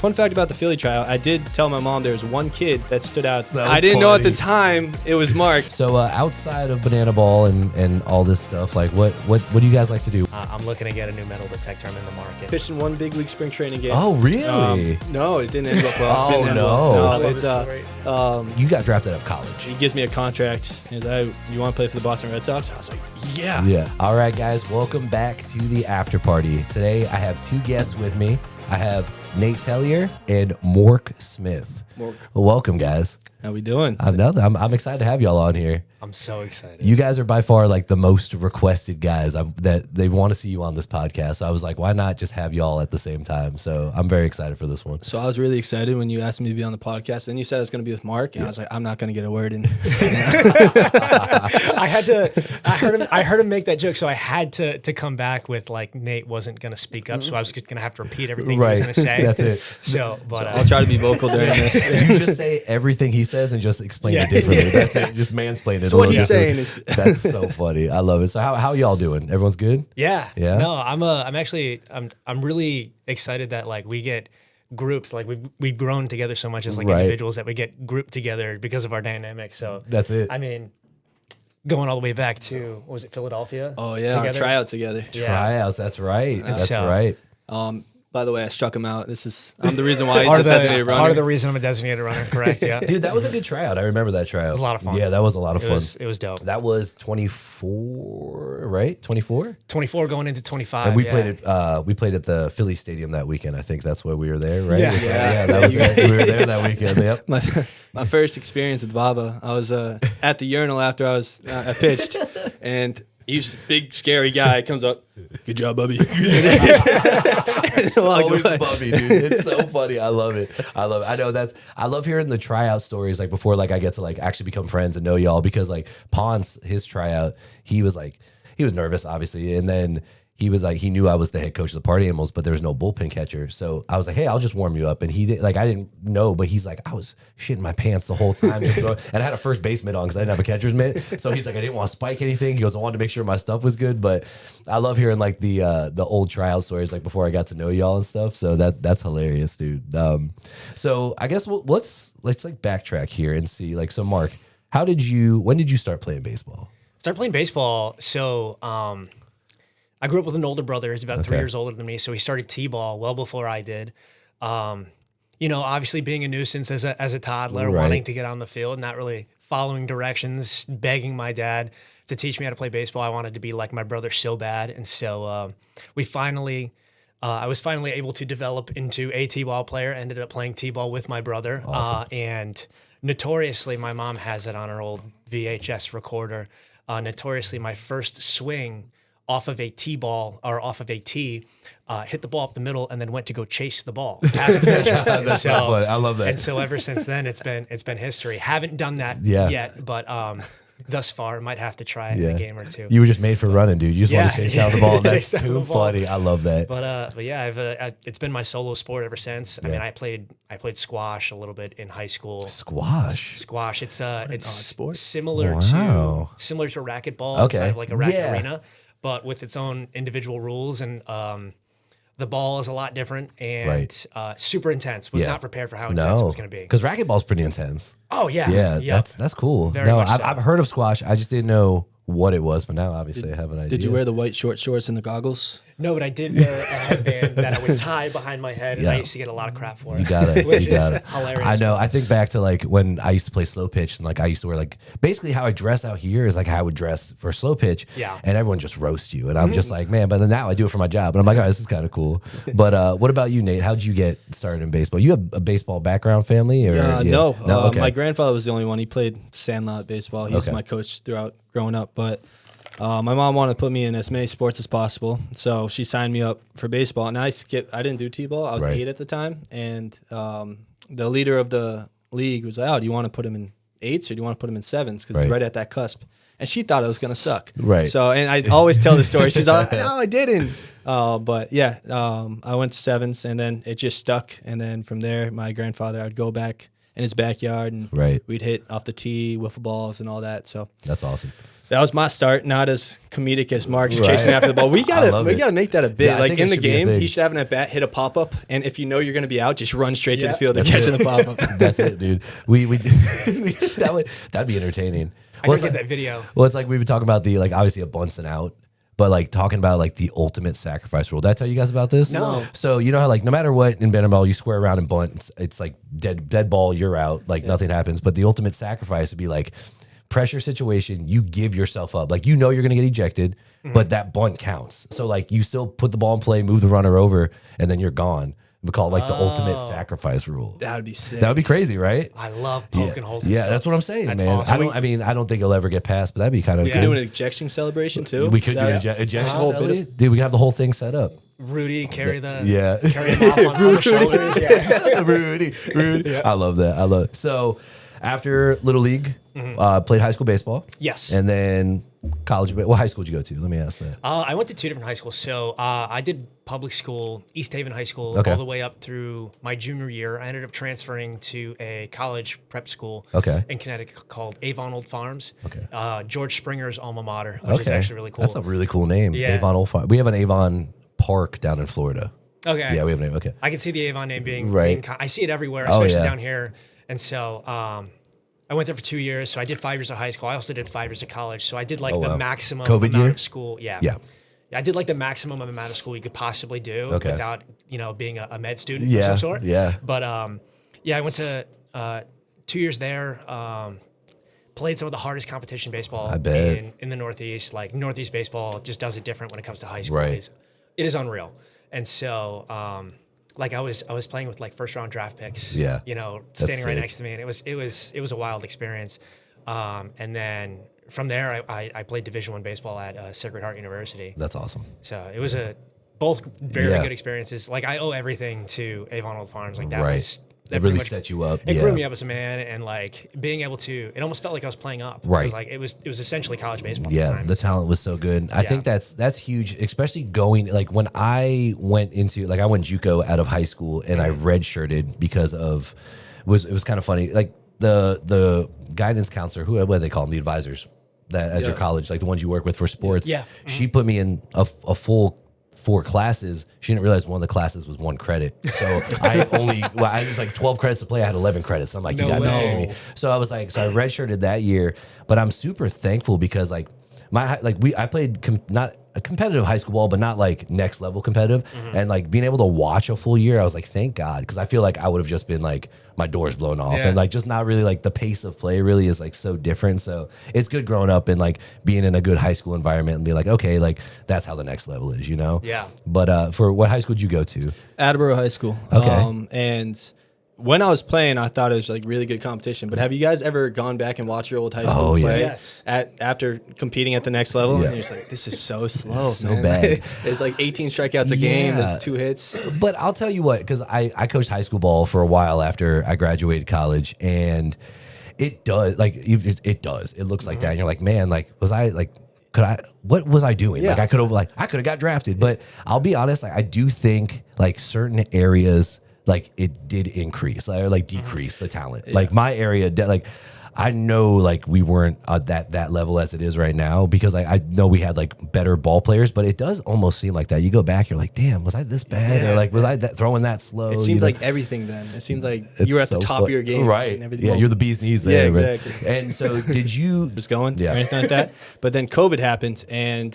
Fun fact about the Philly tryout, I did tell my mom there was one kid that stood out. So I didn't know at the funny. time it was Mark. So outside of banana ball and all this stuff, like what do you guys like to do? I'm looking to get a new metal detector. I'm in the market. Pitched in one big league spring training game. Oh, really? No, it didn't end up well. Oh, Didn't end no. well. I love It's this story. You got drafted out of college. he gives me a contract. He's like, you want to play for the Boston Red Sox? I was like, yeah. Yeah. All right, guys, welcome back to the after party. Today I have two guests with me. I have Nate Tellier and Mork Smith. Mork. Well, welcome, guys. How we doing? I'm excited to have y'all on here. I'm so excited. You guys are by far like the most requested guys that they want to see you on this podcast. So I was like, why not just have y'all at the same time? So I'm very excited for this one. So I was really excited when you asked me to be on the podcast. Then you said it was going to be with Mark, and I was like, I'm not going to get a word in. I heard him make that joke, so I had to come back with like Nate wasn't going to speak up, so I was just going to have to repeat everything he was going to say. That's it. So, but I'll try to be vocal during this. You just say everything he says and just explain it differently. That's it. Just mansplain it. So what he's saying is that's so funny. I love it. So how y'all doing? Everyone's good? yeah. Yeah? No, I'm really excited that like we get grouped, like we've grown together so much as like Right. individuals that we get grouped together because of our dynamic. So That's it. I mean, going all the way back to what was it, Philadelphia? Oh yeah, our Together? tryout together. Yeah. Tryouts. That's right. That's so- right. By the way, I struck him out. I'm the reason why he's Part the of designated runner. part of the reason I'm a designated runner, correct? Yeah. Dude, that was a good tryout. I remember that tryout. It was a lot of fun. Yeah, that was a lot of fun. It was dope. That was 24, right? 24? 24 going into 25. And we yeah. played at the Philly Stadium that weekend. I think that's where we were there, right? Yeah. Yeah, that was it. We were there that weekend. Yep. My first experience with Baba, I was at the urinal after I pitched, and he's a big, scary guy. Comes up, good job, Bubby. Always Bubby, dude. It's so funny. I love it. I love hearing the tryout stories like before like I get to like actually become friends and know y'all, because like Ponce, his tryout, he was nervous obviously, and then he was like, he knew I was the head coach of the Party Animals, but there was no bullpen catcher. So I was like, hey, I'll just warm you up. And he did, like, I didn't know, but he's like, I was shitting my pants the whole time. And I had a first base mitt on because I didn't have a catcher's mitt. So he's like, I didn't want to spike anything. He goes, I wanted to make sure my stuff was good. But I love hearing like the old tryout stories, like before I got to know y'all and stuff. So that's hilarious, dude. So I guess let's like backtrack here and see, like, so Mark, when did you start playing baseball? Started playing baseball. So I grew up with an older brother. He's about 3 years older than me. So he started T-ball well before I did. Obviously being a nuisance as a toddler, Right. wanting to get on the field, not really following directions, begging my dad to teach me how to play baseball. I wanted to be like my brother so bad. And so I was finally able to develop into a T-ball player, ended up playing T-ball with my brother. Awesome. And notoriously, my mom has it on her old VHS recorder. Notoriously, my first swing off of a T-ball or off of a tee, hit the ball up the middle, and then went to go chase the ball past the pitcher. That's so funny. I love that. And so ever since then, it's been history. Haven't done that Yeah. yet, but thus far, might have to try it in a game or two. You were just made for running, dude. You just want to chase down the ball. That's Chase down too the ball. funny. I love that. But yeah, it's been my solo sport ever since. I Yeah. mean, I played squash a little bit in high school. Squash. Squash. It's sport. similar Wow. to racquetball. Okay. Inside of like a racket Yeah. arena, but with its own individual rules, and the ball is a lot different and Right. super intense. Was Yeah. not prepared for how intense it was going to be. Because racquetball's pretty intense. Oh yeah, Yeah, Yep. that's cool. Very No, much so. I've heard of squash. I just didn't know what it was, but now obviously I have an idea. Did you wear the white short shorts and the goggles? No, but I did wear a headband that I would tie behind my head, and I Yeah. used to get a lot of crap for it. You got it. Which You got is it. hilarious. I know. I think back to like when I used to play slow pitch, and like I used to wear like basically how I dress out here is like how I would dress for slow pitch. Yeah. And everyone just roast you, and I'm just like, man. But then now I do it for my job, and I'm like, oh, this is kind of cool. But what about you, Nate? How'd you get started in baseball? You have a baseball background, family, or No. Okay. My grandfather was the only one. He played sandlot baseball. He was Okay. my coach throughout growing up. But my mom wanted to put me in as many sports as possible, so she signed me up for baseball. And I didn't do t-ball. I was Right. 8 at the time, and the leader of the league was like, "Oh, do you want to put him in 8s or do you want to put him in 7s? Because Right. he's right at that cusp." And she thought it was gonna suck. Right. So, and I always tell the story. She's like, "No, I didn't." But yeah, I went to 7s, and then it just stuck. And then from there, my grandfather, I'd go back in his backyard, and Right. we'd hit off the tee, wiffle balls, and all that. So That's awesome. that was my start. Not as comedic as Mark's Right. chasing after the ball. We love it. gotta make that a bit. Yeah, I like think in it the should be a game, thing. he should have an at bat, hit a pop up, and if you know you're gonna be out, just run straight to the field and catching the pop up. That's it, dude. We that'd be entertaining. I Well, gotta it's get like, that video. well, it's like we've been talking about the like obviously a bunts and out, but like talking about like the ultimate sacrifice rule. Did I tell you guys about this? No. So you know how like no matter what in Bananaland you square around and bunt, it's like dead ball, you're out, like nothing happens. But the ultimate sacrifice would be like pressure situation, you give yourself up. Like you know you're gonna get ejected, but that bunt counts. So like you still put the ball in play, move the runner over, and then you're gone. We call it like the ultimate sacrifice rule. That would be sick. That would be crazy, right? I love poking holes. And Yeah, stuff. that's what I'm saying, That's man. awesome. I don't think he'll ever get past, but that'd be kind of Yeah. We cool. could do an ejection celebration too. We could do an That- ejection whole bit of- celebration. Dude, we could have the whole thing set up. Rudy carry the Yeah. carry him off on the shoulders. Yeah. Rudy. I love that. I love it. So after Little League, played high school baseball. Yes. And then college. What high school did you go to? Let me ask that. I went to 2 different high schools. So I did public school, East Haven High School, Okay. all the way up through my junior year. I ended up transferring to a college prep school Okay. in Connecticut called Avon Old Farms. Okay. George Springer's alma mater, which is actually really cool. That's a really cool name. Yeah. Avon Old Farm. We have an Avon Park down in Florida. Okay. Yeah, we have a name. Okay. I can see the Avon name being, Right. I see it everywhere, Oh, especially yeah. down here. And so I went there for 2 years. So I did 5 years of high school. I also did 5 years of college. So I did like Oh, the wow. maximum COVID amount year? of school. Yeah. Yeah. I did like the maximum amount of school you could possibly do Okay. without, being a med student Yeah, of some sort. yeah. But I went to 2 years there. Played some of the hardest competition baseball I bet. in the Northeast. Like Northeast baseball just does it different when it comes to high school. Right. It is unreal. And so like I was playing with like first round draft picks. Yeah. Standing right sick. next to me, and it was a wild experience. And then from there, I played Division I baseball at Sacred Heart University. That's awesome. So it was both very Yeah. good experiences. Like I owe everything to Avon Old Farms. Like that Right. was It pretty really much- set you up. It Yeah. grew me up as a man, and like being able to, it almost felt like I was playing up. Right. 'Cause, like it was essentially college baseball. At the Yeah, time. the talent was so good. I Yeah. think that's huge, especially going like when I went into like I went JUCO out of high school and I redshirted because of it was kind of funny. Like the guidance counselor, what do they call them, the advisors that at your Yeah. college, like the ones you work with for sports. Yeah. She put me in a full 4 classes. She didn't realize one of the classes was 1 credit. So I was like 12 credits to play. I had 11 credits. I'm like, you No gotta be way. kidding me. So I was like, so I redshirted that year, but I'm super thankful because like I played not a competitive high school ball, but not like next level competitive. And like being able to watch a full year, I was like, thank God. Because I feel like I would have just been like my doors blown off Yeah. and like just not really like the pace of play really is like so different. So it's good growing up and like being in a good high school environment and be like, okay, like that's how the next level is, you know? Yeah. But for what high school did you go to? Attleboro High School. Okay. And when I was playing, I thought it was like really good competition. But have you guys ever gone back and watched your old high school Oh, yeah. play Yes. after competing at the next level? Yeah. And you're just like, this is so slow, So man. bad. It's like 18 strikeouts a game. Yeah. There's 2 hits. But I'll tell you what, because I coached high school ball for a while after I graduated college, and it does it does. It looks like that, and you're like, man, like was I like. What was I doing? Yeah. Like I could have got drafted, but I'll be honest, like I do think like certain areas like it did increase or like decrease the talent. Like my area, like I know like we weren't at that level as it is right now because I know we had like better ball players, but it does almost seem like that. You go back, you're like, damn, was I this bad? Or like was I throwing that slow? It you seems know? like everything then. It seemed like It's you were at the so top fun. of your game. Right. And everything. Yeah, Well, you're the bee's knees there. Yeah, right? exactly. And so did you just going Yeah. or anything like that. But then COVID happened, and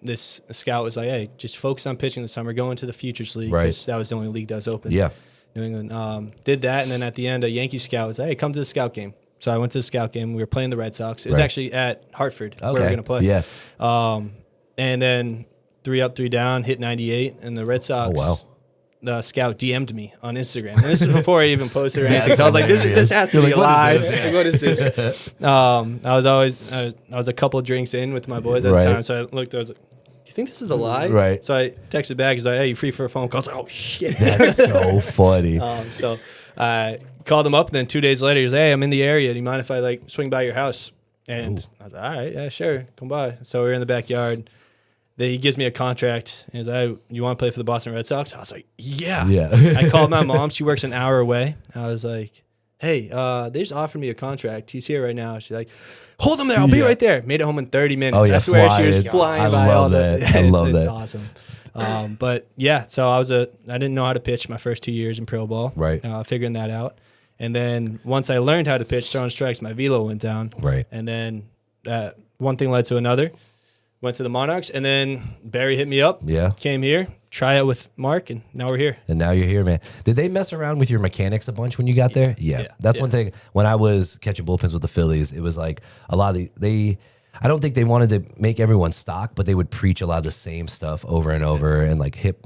this scout was like, hey, just focus on pitching this summer. Go into the Futures League Right. because that was the only league that was open. Yeah. New England did that, and then at the end, a Yankee scout was like, hey, come to the scout game. So I went to the scout game. We were playing the Red Sox. It was Right. actually at Hartford where we Okay. were going to play. Yeah. And then 3 up, 3 down, hit 98, and the Red Sox. Oh, wow. The scout DM'd me on Instagram. And this is before I even posted or anything. that's So I was like, this has to You're be like, what live. is this? Like, what is this? I was a couple of drinks in with my boys at Right. the time. So I looked, I was like, you think this is a lie? Right. So I texted back. He's like, hey, you free for a phone call? I was like, oh, shit. That's so funny. So I called him up, and then 2 days later, he was, hey, I'm in the area. Do you mind if I like swing by your house? And I was like, all right, yeah, sure, come by. So we were in the backyard. Then he gives me a contract. And he's like, hey, you want to play for the Boston Red Sox? I was like, yeah. Yeah. I called my mom. She works an hour away. I was like, hey, they just offered me a contract. He's here right now. She's like, hold him there. I'll be right there. Made it home in 30 minutes. Oh, yeah, I swear she was flying. flying I by love all that. the. I love it's that. awesome. But yeah, so I didn't know how to pitch my first 2 years in pro ball. Right. Figuring that out. And then once I learned how to pitch throwing strikes, my velo went down. Right. And then one thing led to another. Went to the Monarchs, and then Barry hit me up. Yeah. Came here, try it with Mark, and now we're here. And now you're here, man. Did they mess around with your mechanics a bunch when you got there? Yeah. That's one thing. When I was catching bullpens with the Phillies, it was like a lot of I don't think they wanted to make everyone stock, but they would preach a lot of the same stuff over and over, and like hip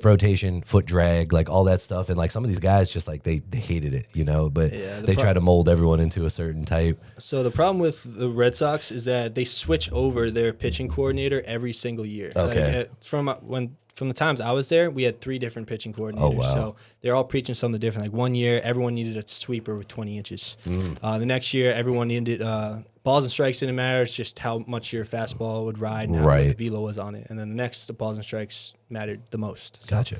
rotation, foot drag, like all that stuff. And like some of these guys just like they hated it, you know, but they try to mold everyone into a certain type. So the problem with the Red Sox is that they switch over their pitching coordinator every single year. Okay. From the times I was there, we had 3 different pitching coordinators. Oh, wow. So they're all preaching something different. Like one year, everyone needed a sweeper with 20 inches. The next year, everyone needed balls and strikes didn't matter. It's just how much your fastball would ride and how what the velo was on it. And then the next, the balls and strikes mattered the most. So, Gotcha.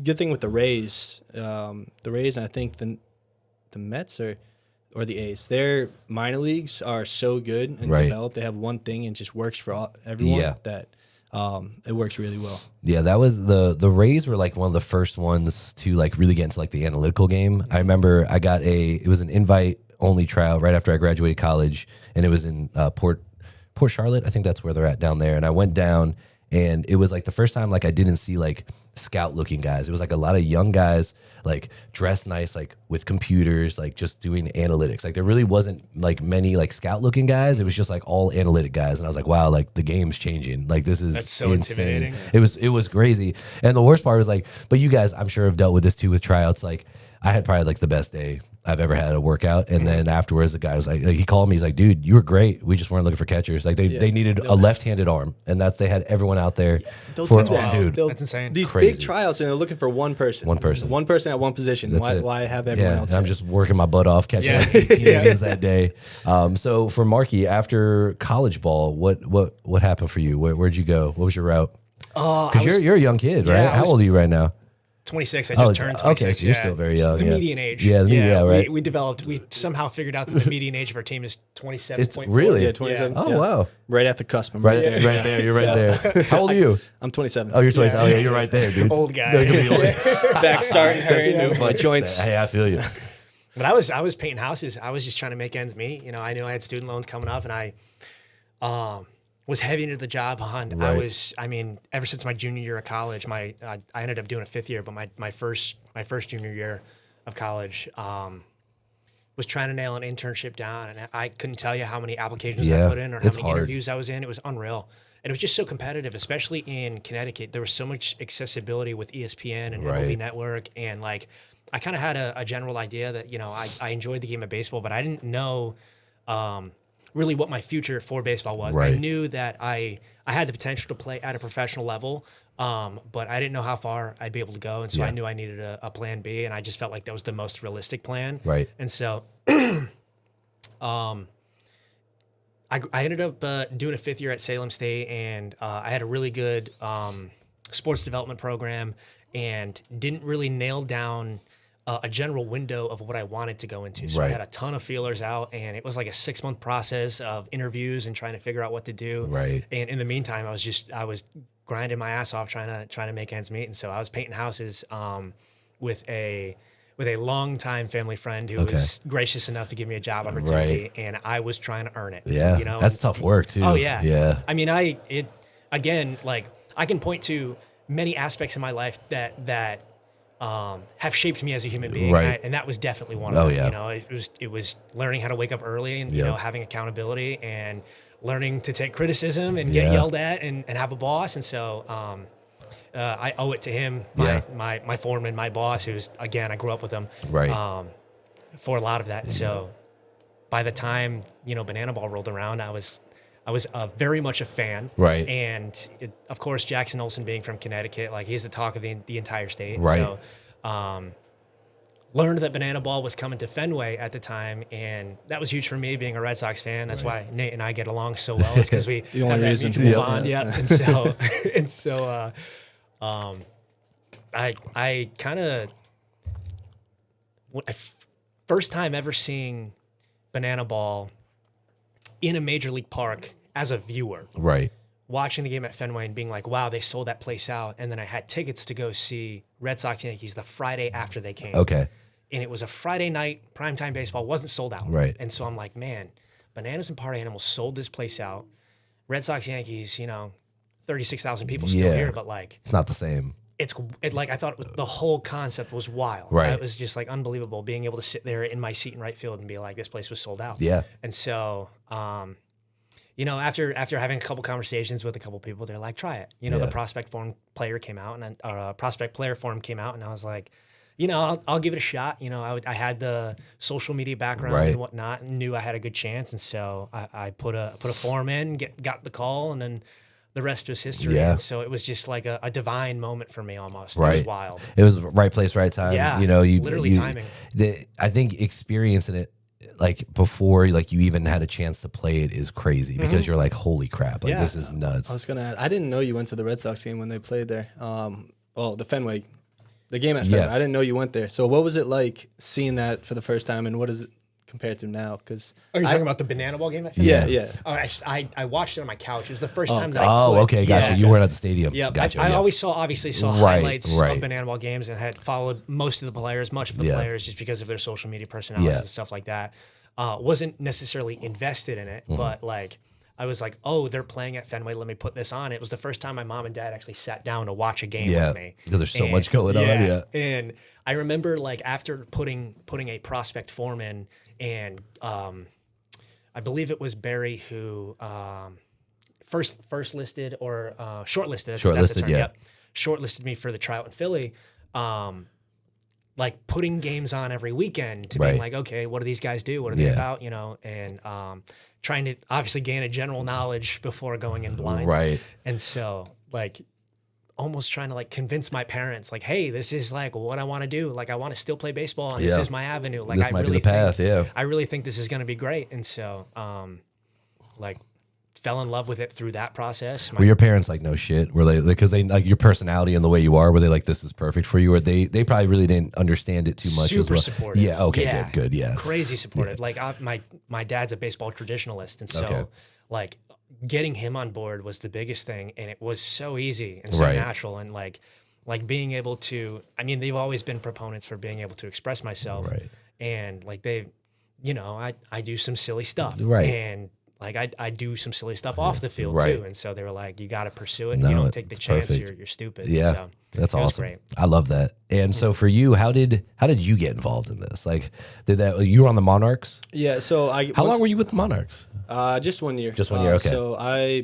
good thing with the Rays, and I think the Mets or the A's, their minor leagues are so good and developed. They have one thing and just works for everyone that it works really well. Yeah, that was the Rays were like one of the first ones to like really get into like the analytical game. I remember I got it was an invite only tryout right after I graduated college, and it was in Port Charlotte. I think that's where they're at down there. And I went down, and it was like the first time like I didn't see like scout looking guys. It was like a lot of young guys like dressed nice, like with computers, like just doing analytics. Like there really wasn't like many like scout looking guys. It was just like all analytic guys. And I was like, wow, like the game's changing. Like this is That's so insane. intimidating. It was crazy. And the worst part was like, but you guys I'm sure have dealt with this too with tryouts. Like I had probably like the best day I've ever had a workout. And then afterwards, the guy was like, he called me. He's like, dude, you were great. We just weren't looking for catchers. Like they needed a left-handed arm, and they had everyone out there for dude. That's insane. These Crazy. big tryouts, and they're looking for one person. One person at one position. That's Why it. have everyone else? And I'm just working my butt off, catching like 18 innings that day. So for Marky, after college ball, what happened for you? Where'd you go? What was your route? Because you're a young kid, right? How old are you right now? 26. I just turned 26. Okay, so you're still very young. The median age. Yeah, the median, right. We somehow figured out that the median age of our team is 27.4. Really? Yeah, 27. Oh, yeah. wow. Right at the cusp. I'm Right there. You're right there. How old are you? I'm 27. Oh, you're 27. Oh, yeah, you're right there, dude. Old guy. No, you're gonna be old. Back starting hurting my joints. Hey, I feel you. But I was painting houses. I was just trying to make ends meet. You know, I knew I had student loans coming up, and I was heavy into the job hunt. Right. Ever since my junior year of college, I ended up doing a 5th year, but my first junior year of college was trying to nail an internship down, and I couldn't tell you how many applications I put in or how many interviews I was in. It was unreal. And it was just so competitive, especially in Connecticut. There was so much accessibility with ESPN and MLB Network, and like I kind of had a general idea that, you know, I enjoyed the game of baseball, but I didn't know really what my future for baseball was. I knew that I had the potential to play at a professional level, but I didn't know how far I'd be able to go. And so I knew I needed a plan B, and I just felt like that was the most realistic plan. Right. And so I ended up doing a 5th year at Salem State, and I had a really good sports development program and didn't really nail down a general window of what I wanted to go into. So I had a ton of feelers out, and it was like a 6-month process of interviews and trying to figure out what to do. Right. And in the meantime, I was grinding my ass off trying to make ends meet. And so I was painting houses with a longtime family friend who was gracious enough to give me a job opportunity, and I was trying to earn it. Yeah, you know, that's tough work too. Oh yeah, yeah. I mean, I can point to many aspects in my life that have shaped me as a human being, and that was definitely one of them. Yeah. You know, it was learning how to wake up early and you know, having accountability and learning to take criticism and get yelled at and have a boss. And so I owe it to him, my foreman, my boss, who's, again, I grew up with him, for a lot of that. So by the time, you know, Banana Ball rolled around, I was very much a fan. Right. And of course, Jackson Olsen being from Connecticut, like he's the talk of the entire state. Right. So learned that Banana Ball was coming to Fenway at the time, and that was huge for me being a Red Sox fan. That's why Nate and I get along so well, is because we The only have that reason. mutual bond. Yeah. And so I kind of first time ever seeing banana ball in a major league park as a viewer. Right. Watching the game at Fenway and being like, wow, they sold that place out. And then I had tickets to go see Red Sox Yankees the Friday after they came. Okay. And it was a Friday night, primetime baseball, wasn't sold out. Right. And so I'm like, man, Bananas and Party Animals sold this place out. Red Sox Yankees, 36,000 people still here, but like, it's not the same. I thought the whole concept was wild. Right. It was just like unbelievable being able to sit there in my seat in right field and be like, this place was sold out. Yeah. And so, after having a couple conversations with a couple people, they're like, try it. The prospect forum player came out and prospect player forum came out, and I was like, I'll give it a shot. I had the social media background and whatnot, and knew I had a good chance, and so I put a form in, got the call, and then the rest was history. Yeah. And so it was just like a divine moment for me almost. Right. It was wild. It was right place, right time. Yeah. Literally timing. I think experiencing it like before like you even had a chance to play it is crazy because you're like, holy crap, like this is nuts. I was gonna I didn't know you went to the Red Sox game when they played there. The Fenway, the game at Fenway. I didn't know you went there. So what was it like seeing that for the first time, and what is it compared to now? Because are you talking about the banana ball game at Fenway? Yeah. Oh, I watched it on my couch. It was the first time that I could. Okay, gotcha. You weren't at the stadium. Yeah, gotcha. I always obviously saw highlights of banana ball games and had followed most of the players, much of the players, just because of their social media personalities and stuff like that. Wasn't necessarily invested in it, but like I was like, oh, they're playing at Fenway. Let me put this on. It was the first time my mom and dad actually sat down to watch a game with me. Because there's so much going on. Yeah. And I remember like after putting a prospect form in, and I believe it was Barry who first listed or shortlisted. That's the term. Yep. Shortlisted me for the tryout in Philly. Like putting games on every weekend to being like, okay, what do these guys do? What are they about? And trying to obviously gain a general knowledge before going in blind. Right. And so like almost trying to like convince my parents like, hey, this is like what I want to do. Like I want to still play baseball and this is my avenue. Like this might be the path. I really think this is going to be great. And so like fell in love with it through that process. Were your parents like, no shit? Were they, because they like your personality and the way you are, were they like, this is perfect for you? Or they probably really didn't understand it too much. Super supportive. Yeah. Okay. Good. Yeah. Crazy supportive. Like my dad's a baseball traditionalist. And so like getting him on board was the biggest thing. And it was so easy and so natural. And like being able to, I mean, they've always been proponents for being able to express myself. Right. And like I do some silly stuff. Right. And like I do some silly stuff off the field too, and so they were like, "You got to pursue it. No, you don't take the chance. perfect. You're stupid." Yeah, so that's awesome. Great. I love that. And so for you, how did you get involved in this? Like, you were on the Monarchs? Yeah. So how long were you with the Monarchs? Just 1 year. Just 1 year. Okay. So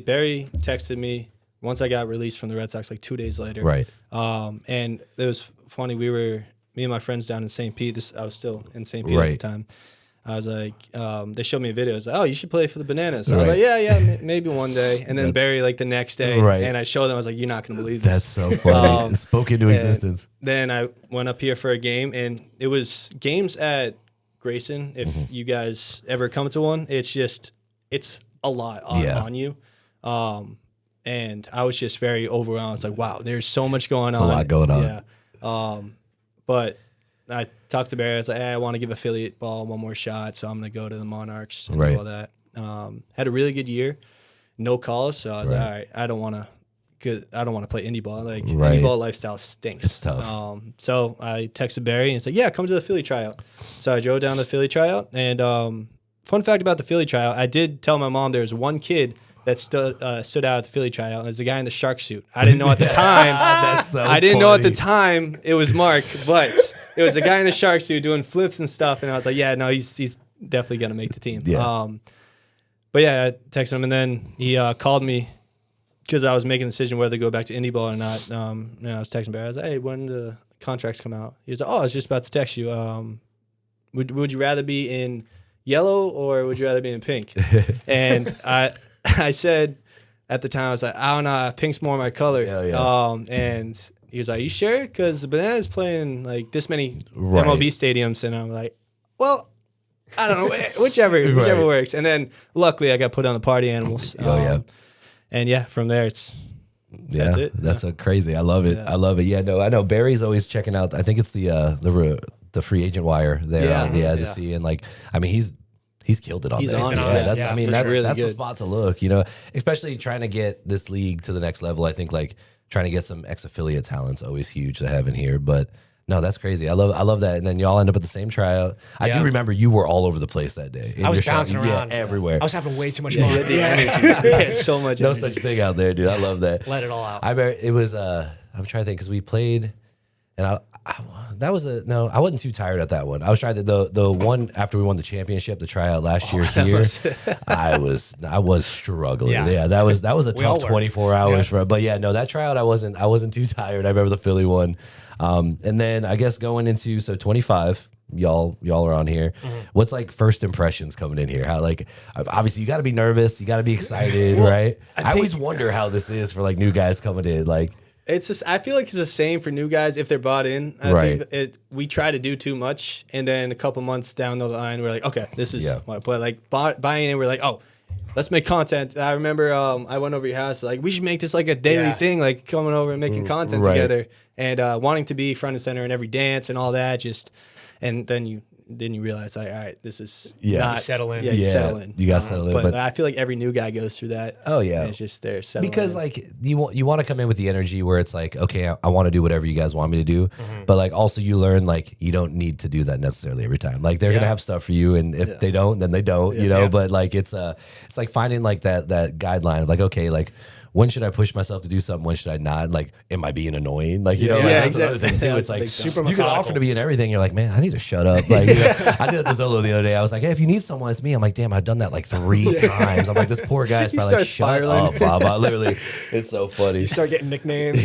Barry texted me once I got released from the Red Sox, like 2 days later. Right. And it was funny. Me and my friends down in St. Pete. I was still in St. Pete at the time. I was like, they showed me a video. I was like, oh, you should play for the Bananas. So I was like, yeah, maybe one day. And then Barry, like the next day, and I showed them. I was like, you're not going to believe this. That's so funny. Spoke into existence. Then I went up here for a game, and it was games at Grayson. If you guys ever come to one, it's a lot on you. And I was just very overwhelmed. It's like, wow, there's so much going on. A lot going on. Yeah. But I talked to Barry. I was like, hey, I want to give affiliate ball one more shot, so I'm going to go to the Monarchs and do all that. Had a really good year, no calls, so I was like, all right, I don't want to play indie ball. Like indie ball lifestyle stinks. It's tough. So I texted Barry and said, yeah, come to the Philly tryout. So I drove down to the Philly tryout, and fun fact about the Philly tryout, I did tell my mom there was one kid that stood out at the Philly tryout. It was the guy in the shark suit. I didn't know at the time. That's so I didn't know at the time it was Mark, but it was a guy in the shark suit doing flips and stuff, and I was like, yeah, no, he's definitely gonna make the team. Yeah. But yeah, I texted him, and then he called me because I was making a decision whether to go back to indie ball or not. And I was texting Barry. I was like, hey, when the contracts come out? He was like, oh, I was just about to text you. Would you rather be in yellow or would you rather be in pink? And I said at the time, I was like, I don't know, pink's more my color. And he was like, you sure? Because the Bananas playing like this many MLB stadiums. And I'm like, well, I don't know, whichever works. And then luckily I got put on the Party Animals. And yeah, from there that's it. That's crazy. I love it. I love it. Yeah, no, I know Barry's always checking out. I think it's the the free agent wire there. To see, and like, I mean, he's killed it on there. That's the spot to look, you know, especially trying to get this league to the next level. I think like trying to get some ex-affiliate talent's always huge to have in here, but no, that's crazy. I love that. And then y'all end up at the same tryout. I do remember you were all over the place that day. I was bouncing around everywhere. I was having way too much fun. It's so much. No such thing out there, dude. I love that. Let it all out. I remember it was. I'm trying to think because we played, and I wasn't too tired at that one. I was trying to the one after we won the championship, the tryout last year here. I was struggling. Yeah, that was a tough 24 hours for. But yeah, no, that tryout I wasn't too tired. I remember the Philly one. And then I guess going into 25, y'all are on here. What's like first impressions coming in here? How like obviously you got to be nervous, you got to be excited, right? I always wonder how this is for like new guys coming in. Like it's just, I feel like it's the same for new guys if they're bought in. I think we try to do too much, and then a couple months down the line, we're like, okay, this is what. But like buying in, we're like, oh, let's make content. I remember I went over your house, like we should make this like a daily thing, like coming over and making content together. And wanting to be front and center in every dance and all that, and then you realize like, all right, this is not settle in. You settle in. You got to settle in. But I feel like every new guy goes through that. Oh yeah, and it's just there settling because in. like you want to come in with the energy where it's like, okay, I want to do whatever you guys want me to do, but like also you learn like you don't need to do that necessarily every time. Like they're gonna have stuff for you, and if they don't, then they don't. You know, but like it's like finding like that guideline of like, okay, like, when should I push myself to do something? When should I not? Like, am I being annoying? Like, you know, that's another thing too. It's like super you can offer to be in everything. You're like, man, I need to shut up. Like, you know, I did it to Zolo the other day. I was like, hey, if you need someone, it's me. I'm like, damn, I've done that like 3 times. I'm like, this poor guy's probably like, shut up, Bob. Literally, it's so funny. You start getting nicknames.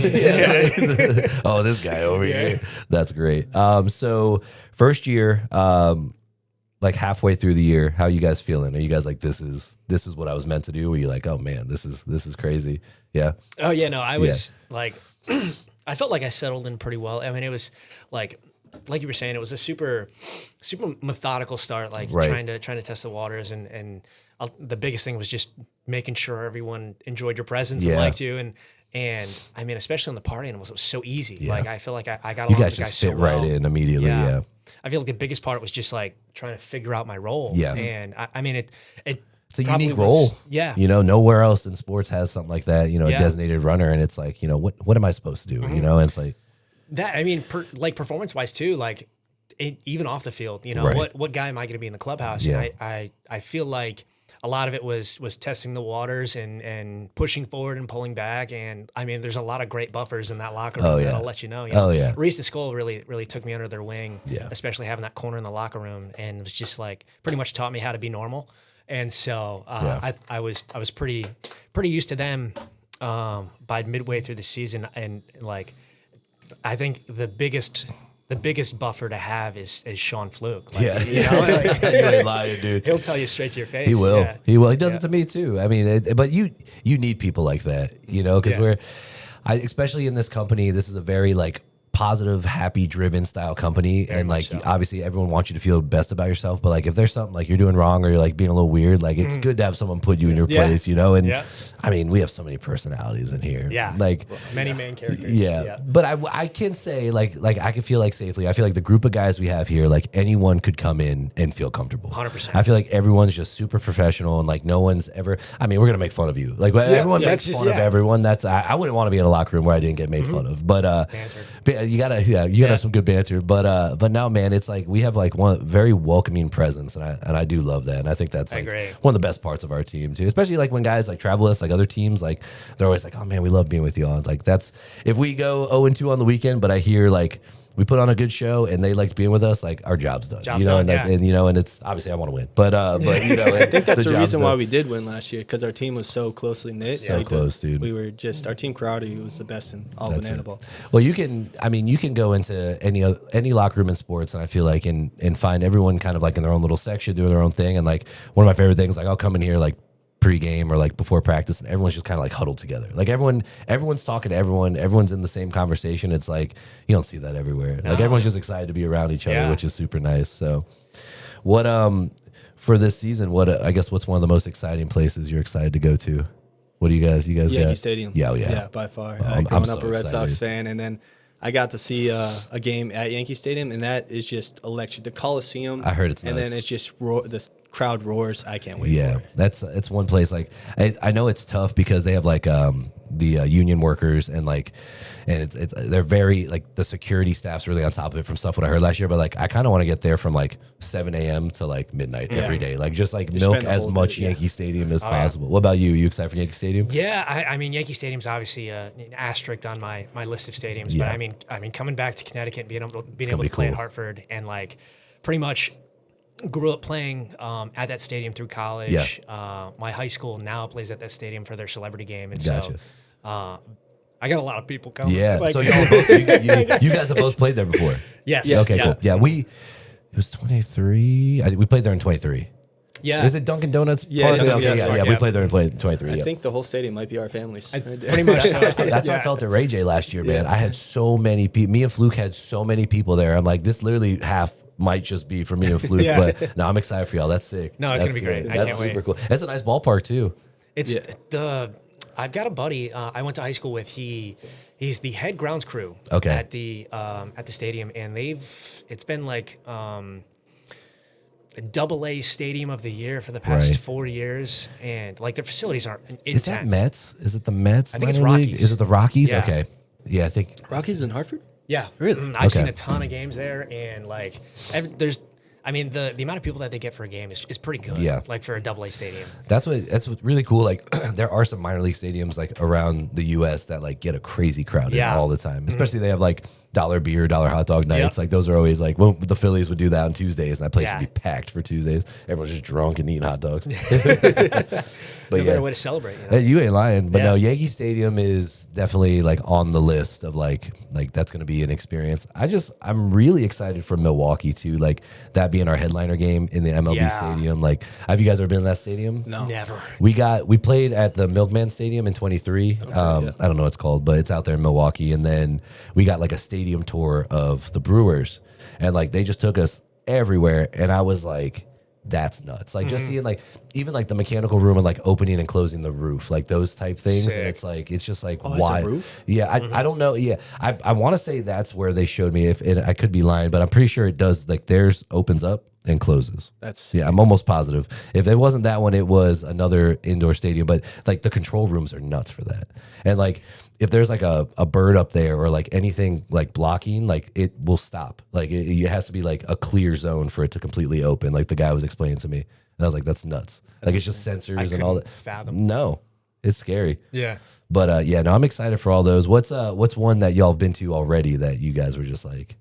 Oh, this guy over here. That's great. So first year, like halfway through the year, how are you guys feeling? Are you guys like, this is what I was meant to do? Or are you like, oh man, this is crazy? Yeah. Oh yeah, no, I was like, I felt like I settled in pretty well. I mean, it was like you were saying, it was a super methodical start, like trying to test the waters, and the biggest thing was just making sure everyone enjoyed your presence and liked you, and I mean, especially on the party animals, it was so easy. Yeah. Like I feel like I got along with the guys so well. Right in immediately. Yeah. I feel like the biggest part was just like trying to figure out my role. Yeah. And I mean, it's a unique role. Yeah. You know, nowhere else in sports has something like that, you know, a designated runner. And it's like, you know, what am I supposed to do? You know, and it's like that. I mean, like performance wise too, like even off the field, you know, what guy am I going to be in the clubhouse? Yeah. And I feel like a lot of it was testing the waters and pushing forward and pulling back. And I mean, there's a lot of great buffers in that locker room that I'll let you know. You know? Reese and Skull really took me under their wing, especially having that corner in the locker room, and it was just like pretty much taught me how to be normal. And so I was pretty used to them by midway through the season. And like, I think the biggest buffer to have is Sean Fluke. Like, you know, like, you ain't lying, dude. He'll tell you straight to your face. He will. Yeah. He will. He does it to me too. I mean, but you need people like that, you know, because especially in this company, this is a very like positive, happy, driven style company, and like obviously everyone wants you to feel best about yourself. But like if there's something like you're doing wrong or you're like being a little weird, like it's good to have someone put you in your place, you know. And I mean, we have so many personalities in here, like many main characters. But I can say like I can feel like safely. I feel like the group of guys we have here, like anyone could come in and feel comfortable. 100%. I feel like everyone's just super professional, and like no one's ever. I mean, we're gonna make fun of you. Like everyone makes fun of everyone. That's I wouldn't want to be in a locker room where I didn't get made fun of. But you gotta have some good banter. But now, man, it's like we have like one very welcoming presence, and I do love that, and I think that's like one of the best parts of our team too. Especially like when guys like travel us, like other teams, like they're always like, oh man, we love being with y'all. It's like that's if we go 0-2 on the weekend, but I hear like we put on a good show and they liked being with us, like our job's done. You know, and you know, and it's obviously I want to win, but you know, I think that's the reason why we did win last year, because our team was so closely knit. So like close, dude. We were just our team karate was the best in all Banana Ball. Well, you can go into any locker room in sports, and I feel like and find everyone kind of like in their own little section doing their own thing. And like one of my favorite things, like I'll come in here like pre-game or like before practice, and everyone's just kind of like huddled together. Like everyone's talking to everyone. Everyone's in the same conversation. It's like you don't see that everywhere. No. Like everyone's just excited to be around each other, which is super nice. So, what for this season? I guess what's one of the most exciting places you're excited to go to? What do you guys? Yankee got? Stadium. Yeah, by far. I'm Growing so up a Red excited. Sox fan, and then I got to see a game at Yankee Stadium, and that is just electric. The Coliseum. I heard it's and nuts. then it's just the crowd roars. I can't wait. Yeah, for it. it's one place like I know it's tough because they have like the union workers and like and it's they're very like the security staff's really on top of it from stuff what I heard last year. But like I kind of want to get there from like 7 a.m. to like midnight every day. Like just like milk spend the as whole much day, yeah. Yankee Stadium as possible. What about you? You excited for Yankee Stadium? Yeah, I mean Yankee Stadium's obviously an asterisk on my list of stadiums, Yeah. but I mean coming back to Connecticut, being able gonna to be play cool. at Hartford, and like pretty much grew up playing at that stadium through college. My high school now plays at that stadium for their celebrity game, and Gotcha. so I got a lot of people coming. Yeah. Like, So y'all both, you guys have both played there before. yes, Yeah. Okay. yeah. Cool. Yeah. It was 23. We played there in 23. Yeah, Is it Dunkin' Donuts? Yeah, Park? it is Dunkin' Okay, Donuts yeah. Park, We yeah. played there in 23. I yeah. think the whole stadium might be our families. pretty much. That's how I felt at Ray J last year, man. I had so many people. Me and Fluke had so many people there. I'm like, this literally half might just be for me and Fluke. Yeah. But no, I'm excited for y'all. That's sick. No, it's That's gonna be great. I That's can't wait. super cool. That's a nice ballpark too. It's Yeah. I've got a buddy I went to high school with. He's the head grounds crew Okay. at the stadium, and it's been like a AA stadium of the year for the past Right. 4 years, and like their facilities are intense. Is that Mets? Is it the Mets? I think it's minor league? Rockies. Is it the Rockies? Yeah. Okay. Yeah, I think. Rockies in Hartford? Yeah, Really? I've seen Okay. a ton of games there, and like the amount of people that they get for a game is pretty good. Yeah. like for a AA stadium. That's what's really cool. Like there are some minor league stadiums like around the U.S. that like get a crazy crowd in Yeah. all the time. Especially they have like dollar beer, dollar hot dog nights. Yep. Like those are always like well, the Phillies would do that on Tuesdays, and that place Yeah. would be packed for Tuesdays. Everyone's just drunk and eating hot dogs. But No yeah, better way to celebrate. You know? Hey, you ain't lying. But Yeah. no, Yankee Stadium is definitely like on the list of like that's gonna be an experience. I'm really excited for Milwaukee too. Like that being our headliner game in the MLB Yeah. stadium. Like, have you guys ever been in that stadium? No. Never. We played at the Milkman Stadium in 23. yeah. I don't know what it's called, but it's out there in Milwaukee. And then we got like a stadium tour of the Brewers, and like they just took us everywhere. And I was like, that's nuts. Like just seeing like even like the mechanical room and like opening and closing the roof, like those type things. Sick. And it's just like it's a why? roof? Yeah, I don't know. Yeah, I want to say that's where they showed me. If I could be lying, but I'm pretty sure it does. Like theirs opens up and closes. That's Yeah, I'm almost positive. If it wasn't that one, it was another indoor stadium. But like the control rooms are nuts for that. And like if there's like a bird up there or like anything like blocking, like it will stop. Like it has to be like a clear zone for it to completely open. Like the guy was explaining to me, and I was like, that's nuts. Like it's just sensors and all that. couldn't fathom. No, it's scary. Yeah. But yeah, no, I'm excited for all those. What's one that y'all have been to already that you guys were just like?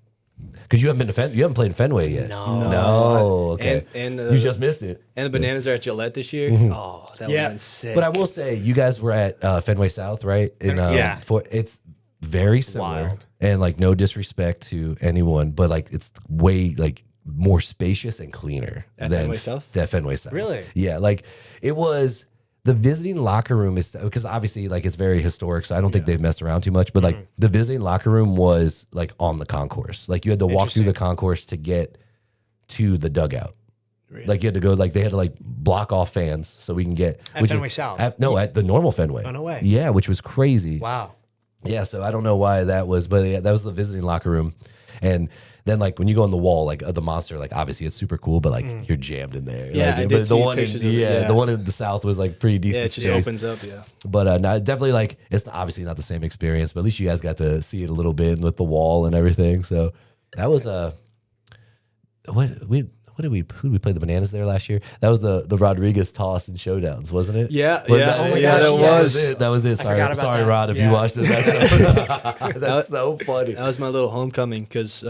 Because you haven't been to you haven't played in Fenway yet. No. Okay. And you just missed it. And the Bananas are at Gillette this year. Oh, that would Yeah. have been sick. But I will say, you guys were at Fenway South, right? In, Yeah. It's very similar, Wild. and like no disrespect to anyone, but like it's way like more spacious and cleaner At than Fenway South? At Fenway South, Really? Yeah, like it was. The visiting locker room is because obviously like it's very historic, so I don't think they've messed around too much. But like the visiting locker room was like on the concourse, like you had to walk through the concourse to get to the dugout. Really? Like you had to go, like they had to like block off fans so we can get At Fenway South? At the normal Fenway. Oh, no way. Yeah, which was crazy. Wow. Yeah, so I don't know why that was, but yeah, that was the visiting locker room. And then like when you go on the wall, like the Monster, like obviously it's super cool, but like you're jammed in there. Yeah, like, I but did the see one in, pictures of it, yeah, yeah. the one in the South was like pretty decent. yeah, it just space. opens up. Yeah. But no, definitely like it's obviously not the same experience, but at least you guys got to see it a little bit with the wall and everything. So that was who did we play the Bananas there last year? That was the Rodriguez toss and showdowns, wasn't it? Yeah, Well, yeah, that- oh my yeah, gosh, that yeah, was. that was it. Sorry, forgot about sorry, that. Rod, if you Yeah. watched it. That's so funny. That was my little homecoming because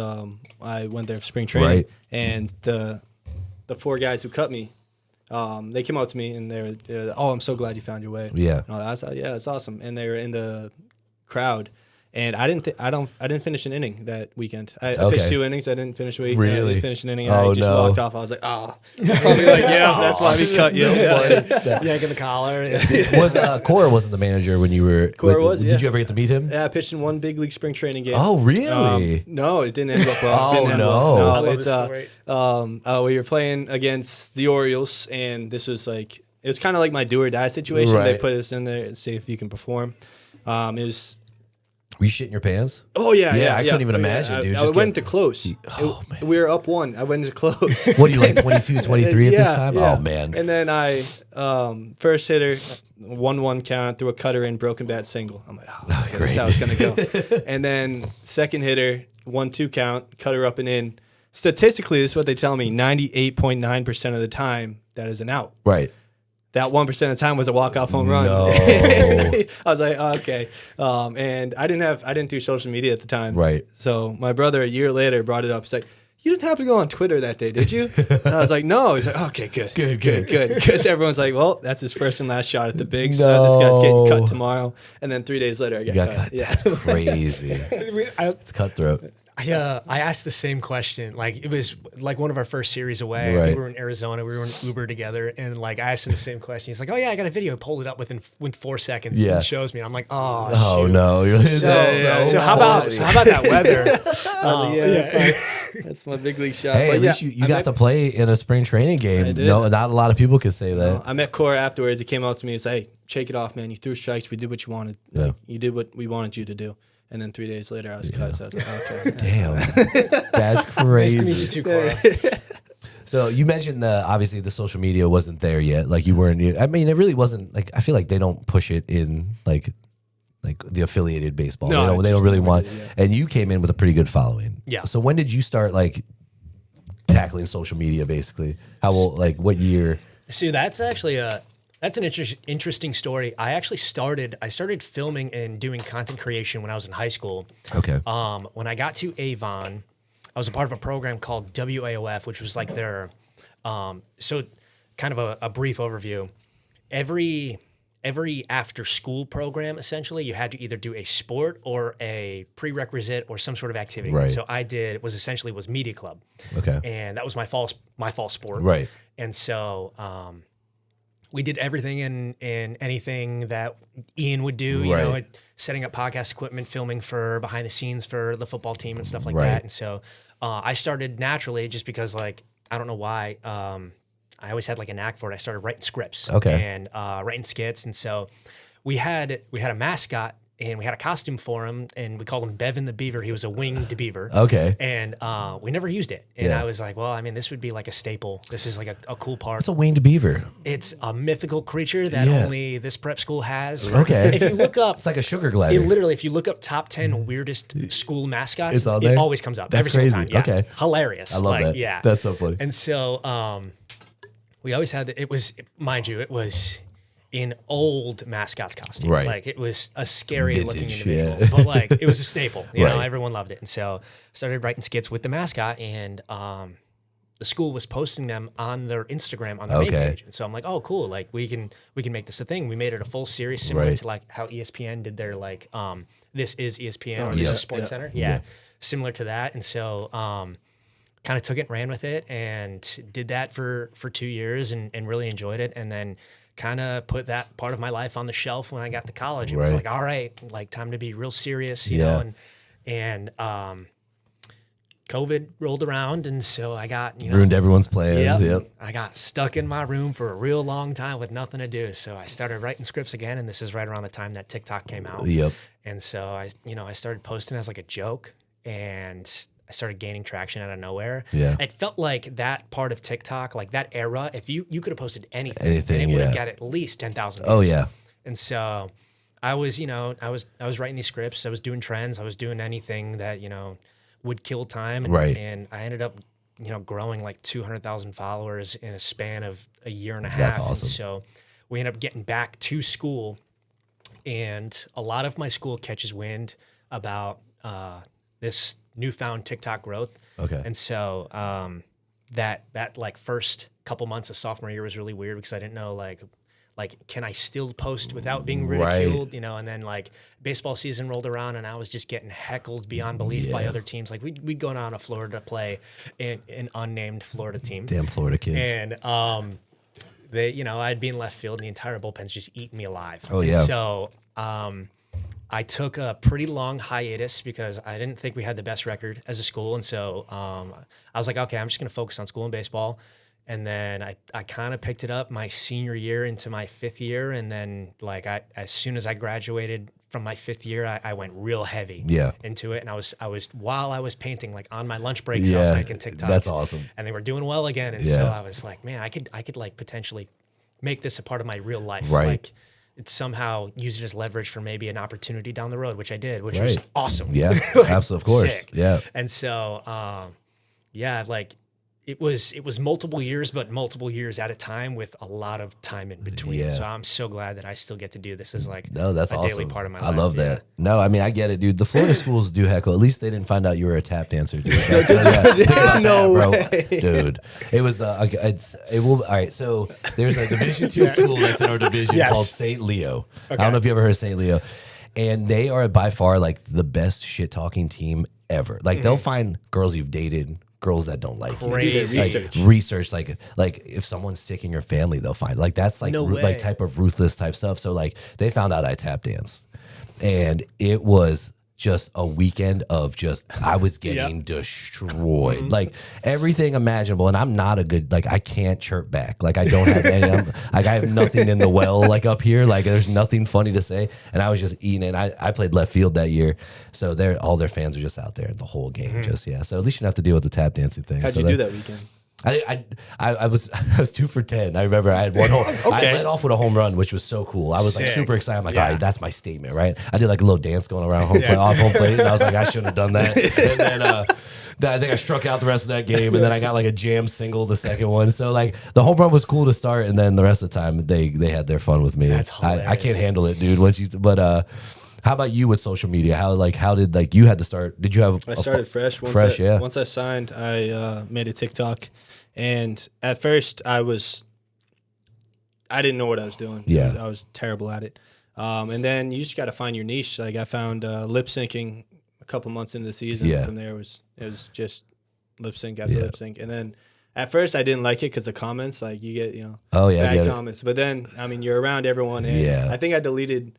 I went there for spring training, Right. and the 4 guys who cut me, they came up to me and they're oh, I'm so glad you found your way. Yeah. No, that's yeah, it's awesome. And they were in the crowd, and I didn't finish an inning that weekend. I Okay. pitched 2 innings. I didn't finish a week. I Really? didn't finish an inning. And Oh, I just no. walked off. I was like, oh, probably like yeah, that's why we cut you. Yeah. Yanking the collar. Was Cora wasn't the manager when you were? Cora was, Did yeah. you ever get to meet him? Yeah, I pitched in 1 big league spring training game. Oh, really? No, it didn't end up well. Oh, Didn't end no. well. I love it's this story. we were playing against the Orioles, and this was like it was kind of like my do or die situation. They Right. put us in there and see if you can perform. Were you shitting your pants? Oh yeah, yeah. I couldn't even imagine, dude. I Just went get- to close. Oh, man. We were up 1. I went to close. What are you like 22, 23 at this Yeah, time? yeah. Oh man. And then I first hitter 1-1 count, threw a cutter in, broken bat single. I'm like, oh, okay, that's how it's gonna go. And then second hitter 1-2 count, cutter up and in. Statistically, this is what they tell me: 98.9% of the time that is an out. Right. That 1% of the time was a walk-off home run. No. I was like, oh, okay. And I didn't do social media at the time. Right. So my brother a year later brought it up. He's like, you didn't happen to go on Twitter that day, did you? And I was like, no. He's like, okay, good. Good. Because everyone's like, well, that's his first and last shot at the big. So this guy's getting cut tomorrow. And then 3 days later, I got cut. Yeah. That's crazy. It's cutthroat. I asked the same question. Like, it was like one of our first series away. I Right. think we were in Arizona. We were in Uber together, and like I asked him the same question. He's like, "Oh yeah, I got a video." Pulled it up within 4 seconds. Yeah. And shows me. I'm like, "Oh, Oh shoot." no. You're So how about that weather? That's my big league shot. Hey, But at least you got to play in a spring training game. I did. No, not a lot of people could say that. I met Cora afterwards. He came up to me and said, hey, shake it off, man. You threw strikes. We did what you wanted. Yeah. Like, you did what we wanted you to do. And then 3 days later, I was cut. So I was like, okay. Damn, that's Nice crazy. to meet you too, Cora. So you mentioned obviously the social media wasn't there yet. Like you weren't. I mean, it really wasn't. Like I feel like they don't push it in like the affiliated baseball. No, they don't really never want. did, yeah. And you came in with a pretty good following. Yeah. So when did you start like tackling social media? Basically, how old? Like what year? See, that's actually that's an interesting story. I started filming and doing content creation when I was in high school. Okay. When I got to Avon, I was a part of a program called WAOF, which was like their, so kind of a brief overview. Every after school program, essentially, you had to either do a sport or a prerequisite or some sort of activity. Right. So I did was media club. Okay. And that was my fall sport. Right. And so we did everything and anything that Ian would do, you know, Right. setting up podcast equipment, filming for behind the scenes for the football team and stuff like Right. that. And so I started naturally just because, like, I don't know why. I always had like a knack for it. I started writing scripts and writing skits. And so we had a mascot and we had a costume for him, and we called him Bevan the Beaver. He was a winged beaver. Okay. And we never used it. And Yeah. I was like, well, I mean, this would be like a staple. This is like a cool part. What's a winged beaver? It's a mythical creature that Yeah. only this prep school has. Okay. If you look up, It's like a sugar glider. literally, if you look up top 10 weirdest school mascots, It's on it there? always comes up That's every single crazy. time. Yeah. Okay. Hilarious. I love that. Yeah. That's so funny. And so we always had, it was, mind you, it was in old mascot's costume. Right. Like it was a scary looking Vintage, individual, yeah. but like it was a staple. You know, Right. everyone loved it. And so started writing skits with the mascot, and the school was posting them on their Instagram on their main Okay. page. And so I'm like, oh, cool. Like we can make this a thing. We made it a full series similar Right. to like how ESPN did their like this is ESPN or yeah. this is Sports Yeah. Center. Yeah. Similar to that. And so kind of took it and ran with it and did that for 2 years and really enjoyed it. And then kind of put that part of my life on the shelf when I got to college. It was Right. like, all right, like time to be real serious, you Yeah. know, and COVID rolled around, and so I got, you know, Ruined everyone's plans. Yep. I got stuck in my room for a real long time with nothing to do. So I started writing scripts again, and this is right around the time that TikTok came out. Yep. And so I started posting as like a joke, and I started gaining traction out of nowhere. Yeah. It felt like that part of TikTok, like that era, if you could have posted anything, Anything, and it would have yeah. got at least 10,000 views. Oh yeah. And so I was, I was writing these scripts, I was doing trends, I was doing anything that, would kill time. And, Right. and I ended up, growing like 200,000 followers in a span of a year and a That's half. awesome. And so we ended up getting back to school, and a lot of my school catches wind about this newfound TikTok growth. Okay. And so that like first couple months of sophomore year was really weird because I didn't know like can I still post without being ridiculed, and then like baseball season rolled around and I was just getting heckled beyond belief by Yeah. other teams. Like we'd go down to Florida to play an unnamed Florida team. Damn Florida kids. And they, I'd be in left field and the entire bullpen's just eating me alive. Oh, And yeah. so I took a pretty long hiatus because I didn't think we had the best record as a school. And so I was like, okay, I'm just going to focus on school and baseball. And then I kind of picked it up my senior year into my fifth year. And then like as soon as I graduated from my 5th year, I went real heavy into it. And I was while I was painting, like on my lunch breaks, I was making TikToks. That's awesome. And they were doing well again. And so I was like, man, I could like potentially make this a part of my real life. Right. Like it's somehow use it as leverage for maybe an opportunity down the road, which I did, which was awesome. Yeah, absolutely, of course. Sick. Yeah. And so, like it was multiple years, but multiple years at a time with a lot of time in between. Yeah. So I'm so glad that I still get to do this as like that's a awesome. daily part of my I life. love that. No, I mean, I get it, dude. The Florida schools do heckle. At least they didn't find out you were a tap dancer, dude. Think about No that, bro. Dude. It was all right. So there's a Division II school that's in our division called St. Leo. I don't know if you ever heard of St. Leo. And they are by far like the best shit talking team ever. Like they'll find girls you've dated, girls that don't like Crazy. you. Research like if someone's sick in your family, they'll find like that's like like type of ruthless type stuff. So like they found out I tap dance, and it was just a weekend of just I was getting destroyed, like everything imaginable. And I'm not a good I can't chirp back. Like I don't have any. I have nothing in the well like up here. Like there's nothing funny to say. And I was just eating it. I played left field that year, so all their fans are just out there the whole game. Just So at least you don't have to deal with the tap dancing thing. How'd you do that weekend? I was 2 for 10. I remember I had one home. I led off with a home run, which was so cool. I was like super excited. I'm like, all right, that's my statement, right? I did like a little dance going around home plate, off home plate, and I was like, I shouldn't have done that. And then I think I struck out the rest of that game, and then I got like a jam single the second one. So like the home run was cool to start, and then the rest of the time they had their fun with me. That's hilarious. I can't handle it, dude. How about you with social media? How did you had to start? Did you have? I started fresh. Once I signed, I made a TikTok, and at first I didn't know what I was doing. Yeah, I was terrible at it. And then you just got to find your niche. Like I found lip syncing a couple months into the season. Yeah. From there it was just lip sync after lip sync, and then. At first, I didn't like it because the comments, like you get, bad comments. But then, I mean, you're around everyone, and I think I deleted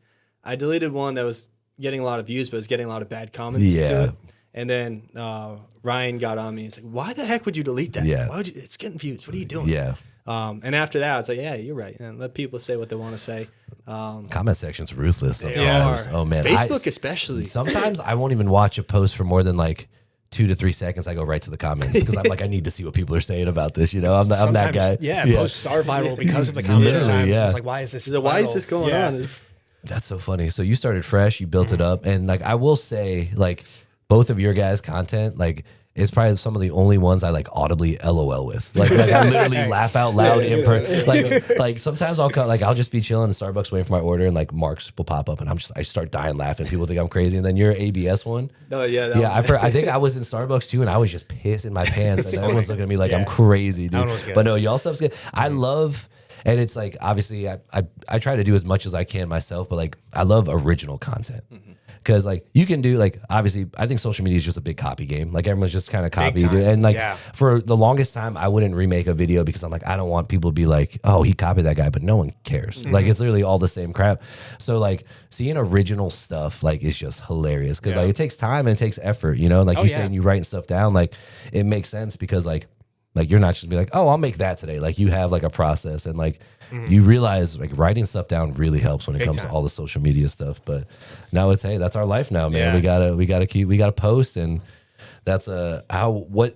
one that was getting a lot of views, but was getting a lot of bad comments. To it. And then Ryan got on me. He's like, "Why the heck would you delete that? Yeah. Why would you? It's getting views. What are you doing?" Yeah. And after that, I was like, "Yeah, you're right." And let people say what they want to say. Comment section's ruthless. They are. Oh man, Facebook especially. Sometimes I won't even watch a post for more than like 2 to 3 seconds. I go right to the comments because I'm like, I need to see what people are saying about this. I'm that guy. Yeah, posts are viral because of the comments. Sometimes it's like, why is this? Why is this going on? That's so funny. So you started fresh, you built it up, and like I will say, like both of your guys' content, like is probably some of the only ones I like audibly LOL with. Like I literally laugh out loud like sometimes I'll just be chilling in Starbucks waiting for my order, and like marks will pop up, and I start dying laughing. People think I'm crazy, and then your ABS one. Oh yeah, I think I was in Starbucks too, and I was just pissing my pants, and everyone's looking at me like I'm crazy, dude. But no, y'all stuff's good. I love. And it's like, obviously, I try to do as much as I can myself, but like, I love original content. Because like, you can do like, obviously, I think social media is just a big copy game. Like, everyone's just kind of copied. And like, for the longest time, I wouldn't remake a video because I'm like, I don't want people to be like, oh, he copied that guy, but no one cares. Like, it's literally all the same crap. So like, seeing original stuff, like, is just hilarious. Because like, it takes time and it takes effort, Like you saying, you writing stuff down, like, it makes sense because like you're not just be like, oh, I'll make that today. Like you have like a process, and like you realize like writing stuff down really helps when it comes to all the social media stuff. But now it's, hey, that's our life now, man. We gotta post, and that's what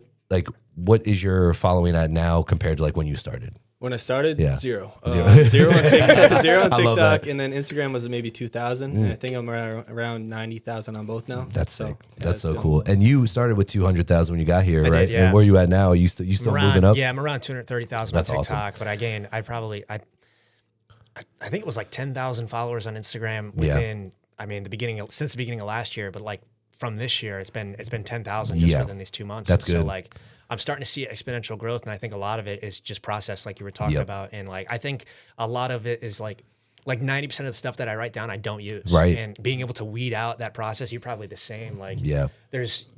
is your following at now compared to like when you started? When I started, zero. Zero. Zero on TikTok, zero on TikTok, and then Instagram was maybe 2,000. And I think I'm around 90,000 on both now. That's sick. That's so cool. And you started with 200,000 when you got here, right? Did, yeah. And where you at now? Are you still moving up? Yeah, I'm around 230,000 on TikTok. Awesome. But again, I think it was like 10,000 followers on Instagram within, since the beginning of last year. But like from this year, it's been 10,000 just within these 2 months. That's good. So like, I'm starting to see exponential growth, and I think a lot of it is just process, like you were talking about. And like, I think a lot of it is like 90% of the stuff that I write down, I don't use. Right. And being able to weed out that process, you're probably the same. Like, you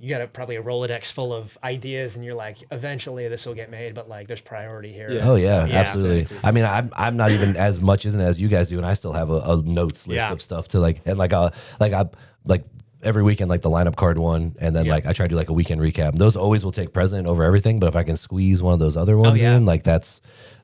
got probably a Rolodex full of ideas, and you're like, eventually this will get made, but like, there's priority here. Yeah. Oh yeah, absolutely. I mean, I'm not even as much as you guys do, and I still have a notes list of stuff to like, and like every weekend, like the lineup card one, and then like I try to do like a weekend recap. Those always will take precedent over everything, but if I can squeeze one of those other ones in, like that's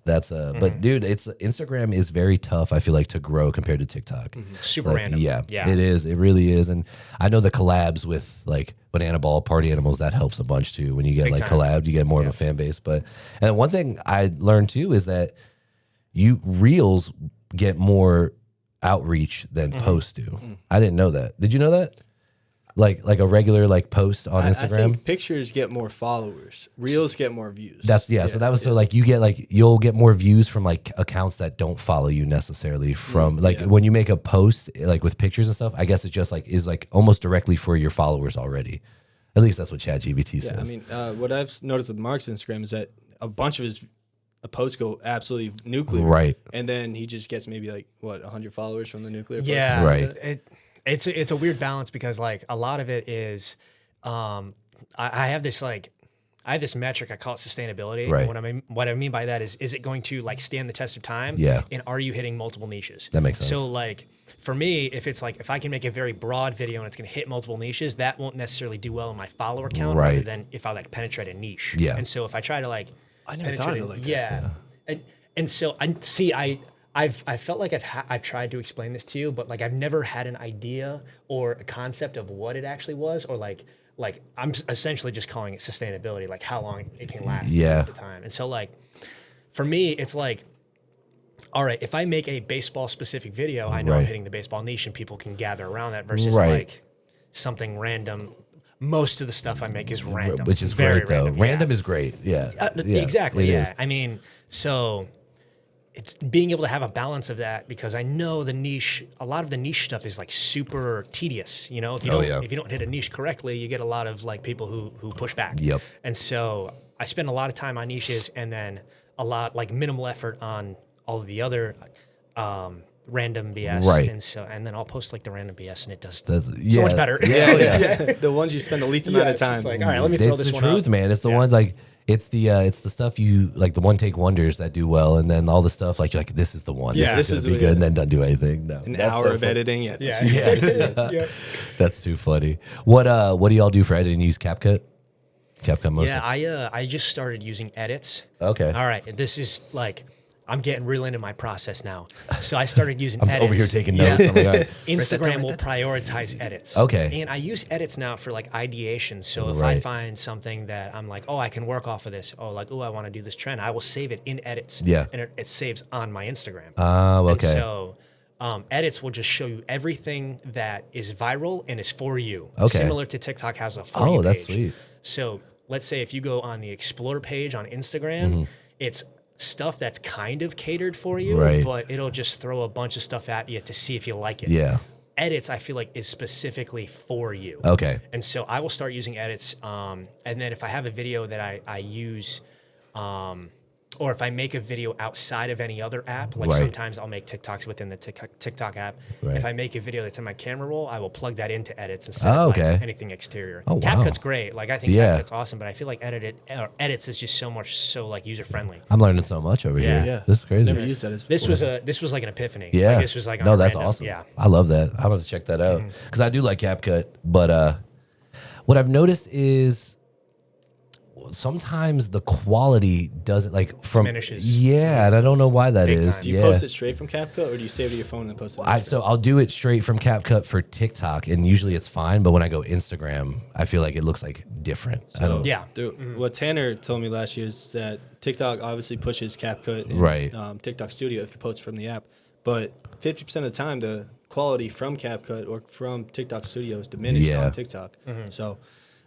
That's but dude, it's Instagram is very tough. I feel like to grow compared to TikTok. Super Like, random. Yeah, Yeah. it is. It really is. And I know the collabs with like Banana Ball, Party Animals, that helps a bunch too. When you get Big like time. collabed, you get more of a fan base. But and one thing I learned too is that reels get more outreach than posts do. I didn't know that. Did you know that? Like a regular like post on I Instagram. think pictures get more followers. Reels get more views. That's So that was so like you get like you'll get more views from like accounts that don't follow you necessarily from like when you make a post like with pictures and stuff. I guess it just like is like almost directly for your followers already. At least that's what ChatGPT says. I mean, what I've noticed with Mark's Instagram is that a bunch of his posts go absolutely nuclear, Right. And then he just gets maybe like 100 followers from the nuclear. Yeah, post. Right. It's a weird balance because like a lot of it is, I have this metric, I call it sustainability. Right. And what I mean by that is it going to like stand the test of time? Yeah. And are you hitting multiple niches? That makes sense. So like for me, if I can make a very broad video and it's going to hit multiple niches, that won't necessarily do well in my follower count, Right. rather than if I like penetrate a niche. Yeah. And so if I try to like, I never thought of it like that. yeah. And so I've felt like I've tried to explain this to you, but like I've never had an idea or a concept of what it actually was, or like I'm essentially just calling it sustainability, like how long it can last at the time. And so like for me, it's like, all right, if I make a baseball specific video, I know I'm hitting the baseball niche and people can gather around that versus like something random. Most of the stuff I make is random, which is very great though. random. Random is great. Yeah. Exactly. It Yeah. is. I mean, so it's being able to have a balance of that, because I know a lot of the niche stuff is like super tedious. You know, if you don't hit a niche correctly, you get a lot of like people who push back. Yep. And so I spend a lot of time on niches and then a lot like minimal effort on all of the other random BS. Right. And then I'll post like the random BS and it does so much better. Yeah. The ones you spend the least amount of time. It's like, all right, let me throw It's this the one truth, up. man. It's the ones like it's the stuff you like, the one take wonders that do well, and then all the stuff like you're like, this is the one. Yeah, this is gonna be good, and then doesn't do anything. No, An hour of editing. Yeah. Yeah. That's too funny. What do y'all do for editing? You use CapCut? CapCut mostly. Yeah, I just started using edits. Okay. All right, this is like I'm getting real into my process now. So I started using I'm edits. over here taking notes. I'm like, all right. Instagram will prioritize edits. Okay. And I use edits now for like ideation. So if I find something that I'm like, oh, I can work off of this. Oh, like, oh, I want to do this trend. I will save it in edits. Yeah. And it saves on my Instagram. Oh, okay. And so edits will just show you everything that is viral and is for you. Okay. Similar to TikTok has a for you page. Oh, that's sweet. So let's say if you go on the Explore page on Instagram, it's stuff that's kind of catered for you, but it'll just throw a bunch of stuff at you to see if you like it. Yeah. Edits, I feel like, is specifically for you. Okay. And so I will start using edits. And then if I have a video that I use, or if I make a video outside of any other app, like sometimes I'll make TikToks within the TikTok app. Right. If I make a video that's in my camera roll, I will plug that into edits instead of like anything exterior. Oh, wow. CapCut's great. Like I think CapCut's awesome, but I feel like edits is just so like user friendly. I'm learning so much over here. Yeah. This is crazy. Never used that as This was like an epiphany. Yeah. Like, this was like no, on that's random. awesome. Yeah. I love that. I'm going to check that out because I do like CapCut. But what I've noticed is sometimes the quality doesn't like from Diminishes. Yeah, and I don't know why that Big is. time. Do you post it straight from CapCut, or do you save it to your phone and then post it? So I'll do it straight from CapCut for TikTok, and usually it's fine. But when I go Instagram, I feel like it looks like different. I don't. Yeah. What Tanner told me last year is that TikTok obviously pushes CapCut and TikTok Studio if you post from the app, but 50% of the time the quality from CapCut or from TikTok Studio is diminished on TikTok. So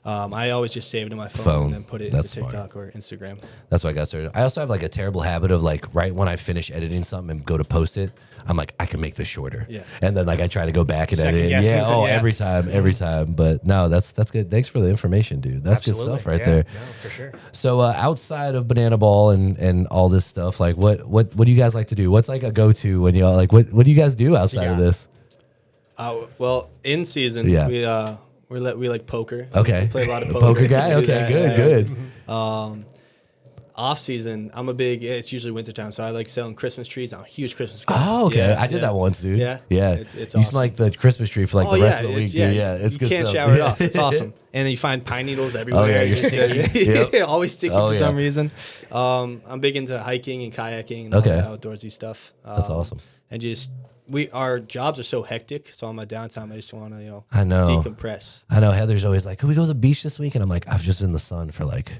I always just save it in my phone and then put it into TikTok or Instagram. That's what I got started. I also have like a terrible habit of like right when I finish editing something and go to post it, I'm like, I can make this shorter. Yeah. And then like I try to go back and Second edit it. guessing Yeah. it, Oh, yeah. every time. But no, that's good. Thanks for the information, dude. That's good stuff right there. No, for sure. So outside of Banana Ball and all this stuff, like what do you guys like to do? What's like a go-to when y'all like what do you guys do outside of this? Well, in season, we like poker. Okay. We play a lot of poker. Poker guy? We do Okay, that, good. I off season, I'm a big. It's usually wintertime, so I like selling Christmas trees. I'm a huge Christmas guy. Oh, okay. Yeah, I did that once, dude. Yeah, yeah. It's you awesome. smell like the Christmas tree for like the rest of the week, dude. Yeah, it's you good can't stuff. shower it off. It's awesome. And then you find pine needles everywhere. Oh yeah, you're sticky. Yep. Always sticky Oh, for yeah. some reason. I'm big into hiking and kayaking and all Okay. that outdoorsy stuff. That's awesome. And just our jobs are so hectic, so on my downtime I just want to I know. decompress. I know Heather's always like, "Can we go to the beach this week?" And I'm like, "I've just been in the sun for like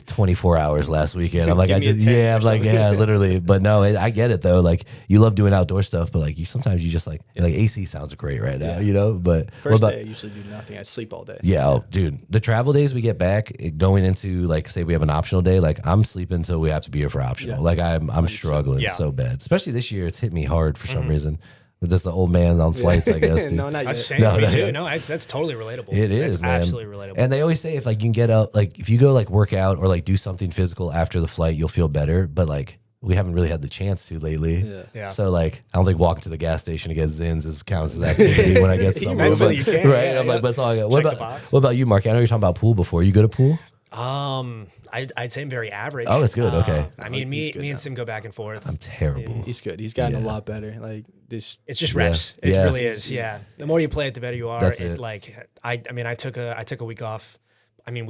24 hours last weekend." I'm like, Give me a 10 I'm or like, something. yeah, literally. But no, I get it though. Like, you love doing outdoor stuff, but like, sometimes you just like AC sounds great right now, you know. But First what day I usually do nothing. I sleep all day. Yeah, oh, dude, the travel days we get back, going into like, say we have an optional day, like I'm sleeping until we have to be here for optional. Yeah. Like I'm struggling Yeah. so bad, especially this year. It's hit me hard for some reason. But that's the old man on flights, I guess. Dude. No, not yet. That's same No, me no, too. no. No, that's totally relatable. It is, It's man. absolutely relatable. And they always say if like you can get up, like if you go like work out or like do something physical after the flight, you'll feel better. But like we haven't really had the chance to lately. Yeah. So like I don't think walking to the gas station to get Zins counts as activity when I get somewhere. mentally But, you can, right? yeah, I'm like, yeah. but it's all I got. What Check the about box. what about you, Mark? I know you're talking about pool before. You good at pool? I'd say I'm very average. Oh, it's good. Okay. I mean, me he's good and now. Sim go back and forth. I'm terrible. He's good. He's gotten a lot better. Like this. It's just reps. Yeah. It Yeah. really is. Yeah. The more you play it, the better you are. That's it. Like I mean, I took a week off. I mean,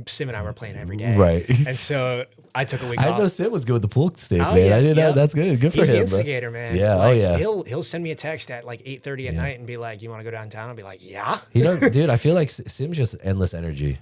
Sim and I were playing every day. Right. And so I took a week I off. didn't know Sid was good with the pool stick, Oh, man. yeah, I didn't know. yep. That's good. Good for He's him, the instigator, bro. man. Yeah. Like, oh yeah. He'll send me a text at like 8:30 at night and be like, "You want to go downtown?" I'll be like, "Yeah." You know, dude, I feel like Sim's just endless energy.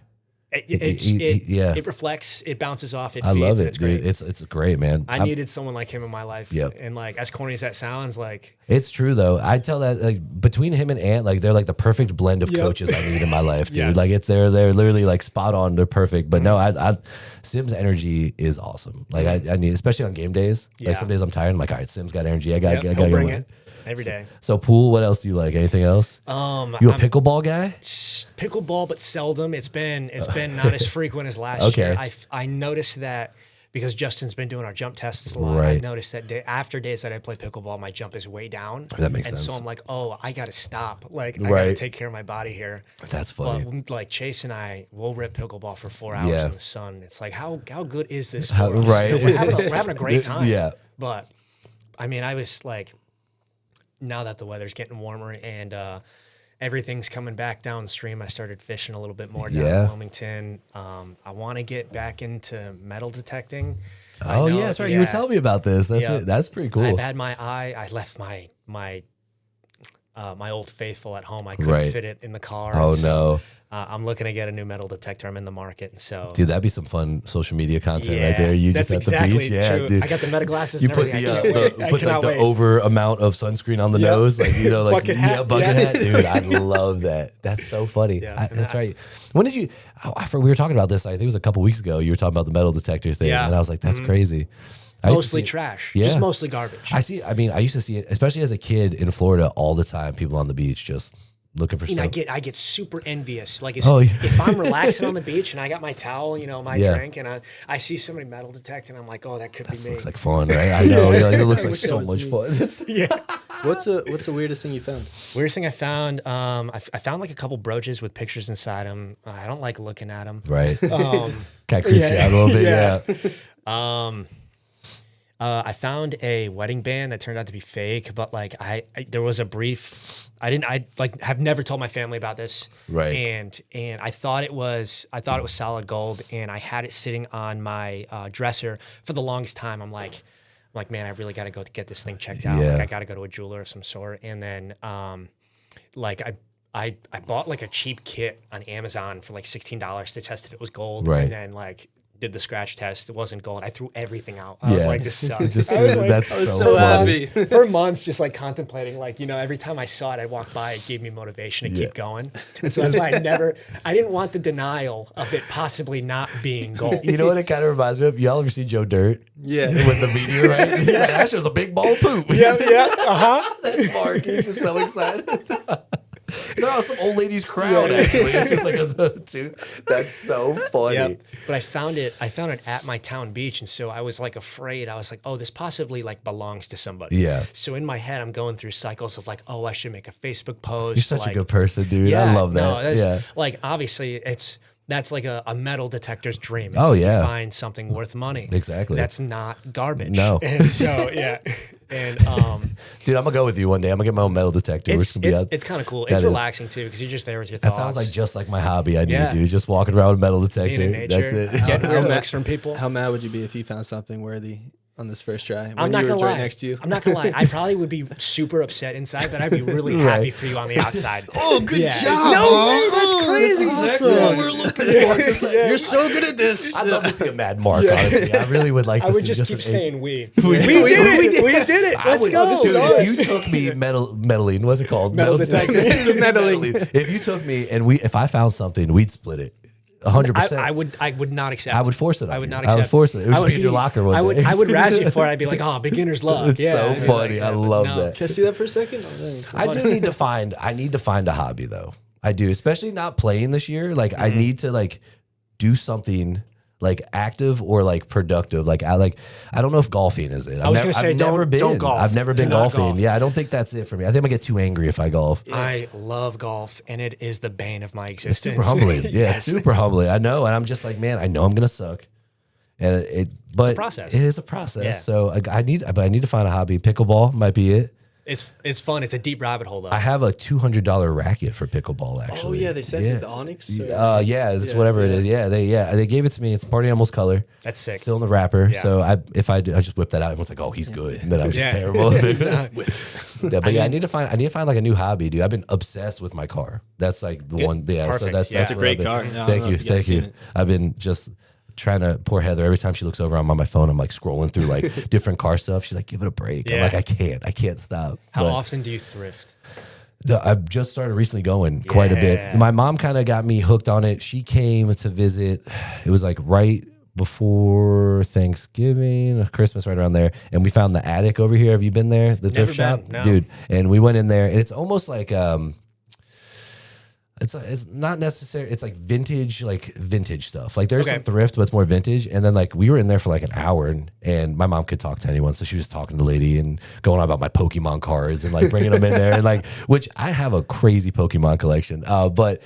Yeah. It reflects, it bounces off, it I feeds, love and it, it's dude. great. It's great, man. I needed someone like him in my life. Yep. And like, as corny as that sounds, like It's true though. I tell that like between him and Ant, like they're like the perfect blend of Yep. coaches I need in my life, dude. Yes. Like they're literally like spot on. They're perfect. But no, I Sim's energy is awesome. Like I need, especially on game days. Yeah. Like some days I'm tired. I'm like, all right, Sim's got energy. I got he'll to bring it every day. So pool. What else do you like? Anything else? You a I'm pickleball guy? pickleball, but seldom. It's been not as frequent as last Okay. year. I noticed that because Justin's been doing our jump tests a lot. I Right. noticed that after days that I play pickleball, my jump is way down. That makes and sense. so I'm like, oh, I got to stop. Like I got Right. to take care of my body here. That's funny. But like Chase and I, we'll rip pickleball for 4 hours Yeah. in the sun. It's like how good is this? How- For us? right. We're having a great time. Yeah. But I mean, I was like, now that the weather's getting warmer and everything's coming back downstream, I started fishing a little bit more down Yeah. in Wilmington. I want to get back into metal detecting. I Oh know- yeah, that's right. You were telling me about this. That's Yeah. it. That's pretty cool. I've had my eye. I left my Old Faithful at home. I couldn't Right. fit it in the car. Oh and so, no. I'm looking to get a new metal detector. I'm in the market, and so Dude, that'd be some fun social media content right there. You that's just at exactly the beach. Yeah, true. dude. I got the meta glasses. You and put everything. the, I can't wait. I put like cannot the wait. over amount of sunscreen on the Yep. nose, like like Bucket hat, bucket yeah. hat, dude. I love that. That's so funny. Yeah, and that's right. When did you? We were talking about this. I think it was a couple weeks ago. You were talking about the metal detector thing, Yeah. and I was like, that's crazy. I used to Mostly see it- trash. Yeah. Just mostly garbage. I mean, I used to see it, especially as a kid in Florida, all the time. People on the beach just looking for You know, stuff. I get super envious. Like Oh, yeah. if I'm relaxing on the beach and I got my towel, my Yeah. drink, and I see somebody metal detect, and I'm like, oh, that could be This me. looks like fun, right? I know. You're like, it looks I like wish that so was much me. fun. It's- yeah. What's the weirdest thing you found? Weirdest thing I found, I found like a couple brooches with pictures inside them. I don't like looking at them. right. Um, Kind of creeps you out a little bit. Yeah. Yeah. I found a wedding band that turned out to be fake, but like I there was a brief. I have never told my family about this. Right. And I thought it was solid gold, and I had it sitting on my dresser for the longest time. I'm like, man, I really got to go get this thing checked out. Yeah. Like I got to go to a jeweler of some sort. And then like I bought like a cheap kit on Amazon for like $16 to test if it was gold. Right. And then like did the scratch test. It wasn't gold. I threw everything out. I was Yeah. like, this sucks. Just- I was like, that's I was so so funny. happy. for months, just like contemplating, like, every time I saw it, I'd walk by, it gave me motivation to keep going. And so that's why I didn't want the denial of it possibly not being gold. You know what it kind of reminds me of? Y'all ever see Joe Dirt? Yeah. With the meteorite? He's like, that's just a big ball of poop. yeah, uh-huh. That's Mark. He's just so excited. It's not some old lady's crown, actually. It's just like a tooth. That's so funny. Yep. But I found it at my town beach. And so I was like afraid. I was like, oh, this possibly like belongs to somebody. Yeah. So in my head, I'm going through cycles of like, oh, I should make a Facebook post. You're such like, a good person, dude. I love that. No, that's yeah. like obviously that's like a metal detector's dream. It's Oh, like yeah. you find something worth money. Exactly. That's not garbage. No. And so yeah, and Dude, I'm gonna go with you one day. I'm gonna get my own metal detector. We're it's just gonna be out. it's kind of cool. That It's is- relaxing too because you're just there with your That thoughts. sounds like just like my hobby. I need Yeah. to do just walking around with a metal detector. being in nature, That's it. getting How weird ma- looks from people. How mad would you be if you found something worthy on this first try? When I'm not you were gonna lie. right next to you. I'm not gonna lie. I probably would be super upset inside, but I'd be really Right. happy for you on the outside. Oh, good Yeah. job. No way, that's crazy. That's what we're looking for. You're so good at this. I'd love to see a mad mark, honestly. I really would like to I see would just keep an saying we. We did it. We did it. I Let's would, go. dude, Nice. if you took me metaline, what's it called? Metal detector. Metaline. If you took me and if I found something, we'd split it. 100%. I would not accept. I would force it. On I would you. not I accept. would force it. It would be in your locker one I would. day. I would razz you for it. I'd be like, oh, beginner's luck. It's Yeah. so I'd be funny. like, I but love no. that. Can I see that for a second? Oh, thanks. I do need to find. I need to find a hobby though. I do, especially not playing this year. Like I need to like do something like active or like productive. Like I don't know if golfing is it. I was gonna say, I've never been. don't golf. I've never been Do not golfing. golf. Yeah, I don't think that's it for me. I think I'm gonna get too angry if I golf. I love golf, and it is the bane of my It's existence. super humbling. Yeah, Yes. super humbling. I know, and I'm just like, man, I know I'm gonna suck, and but process. It is a process. Yeah. So I need to find a hobby. Pickleball might be it. It's fun. It's a deep rabbit hole though. I have a $200 racket for pickleball. Actually. Oh yeah, they sent yeah. it the Onyx. Yeah, it's Yeah, whatever it yeah. is. Yeah, they gave it to me. It's Party Animals color. That's sick. Still in the wrapper. Yeah. So I just whip that out. Everyone's like, "Oh, he's good," and then I'm just Yeah. terrible. Yeah, but I need to find like a new hobby, dude. I've been obsessed with my car. That's like the one. Yeah, so Perfect. that's Yeah. that's It's a what I've great been- car. Yeah, I don't Thank know you, if you guys thank you. seen it. I've been just trying to. Poor Heather. Every time she looks over, I'm on my phone. I'm like scrolling through like different car stuff. She's like, "Give it a break." I'm Yeah. like, I can't stop. How But- often do you thrift? I've just started recently going quite a bit. Yeah. My mom kind of got me hooked on it. She came to visit. It was like right before Thanksgiving, Christmas, right around there. And we found the attic over here. Have you been there? The Never thrift shop? been, no. Dude. And we went in there and it's almost like, it's not necessary. It's like vintage stuff. Like there's Okay. some thrift, but it's more vintage. And then like we were in there for like an hour, and my mom could talk to anyone, so she was talking to the lady and going on about my Pokemon cards and like bringing them in there, and like which I have a crazy Pokemon collection. But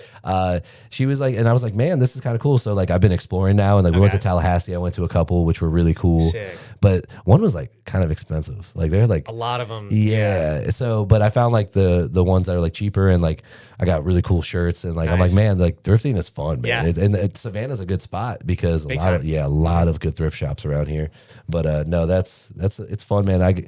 she was like, and I was like, man, this is kind of cool. So like I've been exploring now, and like we went to Okay. Tallahassee. I went to a couple which were really cool. Sick. But one was like kind of expensive. Like they're like A lot of them. yeah. So, but I found like the ones that are like cheaper, and like I got really cool shirts, and like I'm like, Nice. man, like thrifting is fun, man. Yeah. And Savannah's a good spot because Big a time. lot of good thrift shops around here. But no, it's fun, man.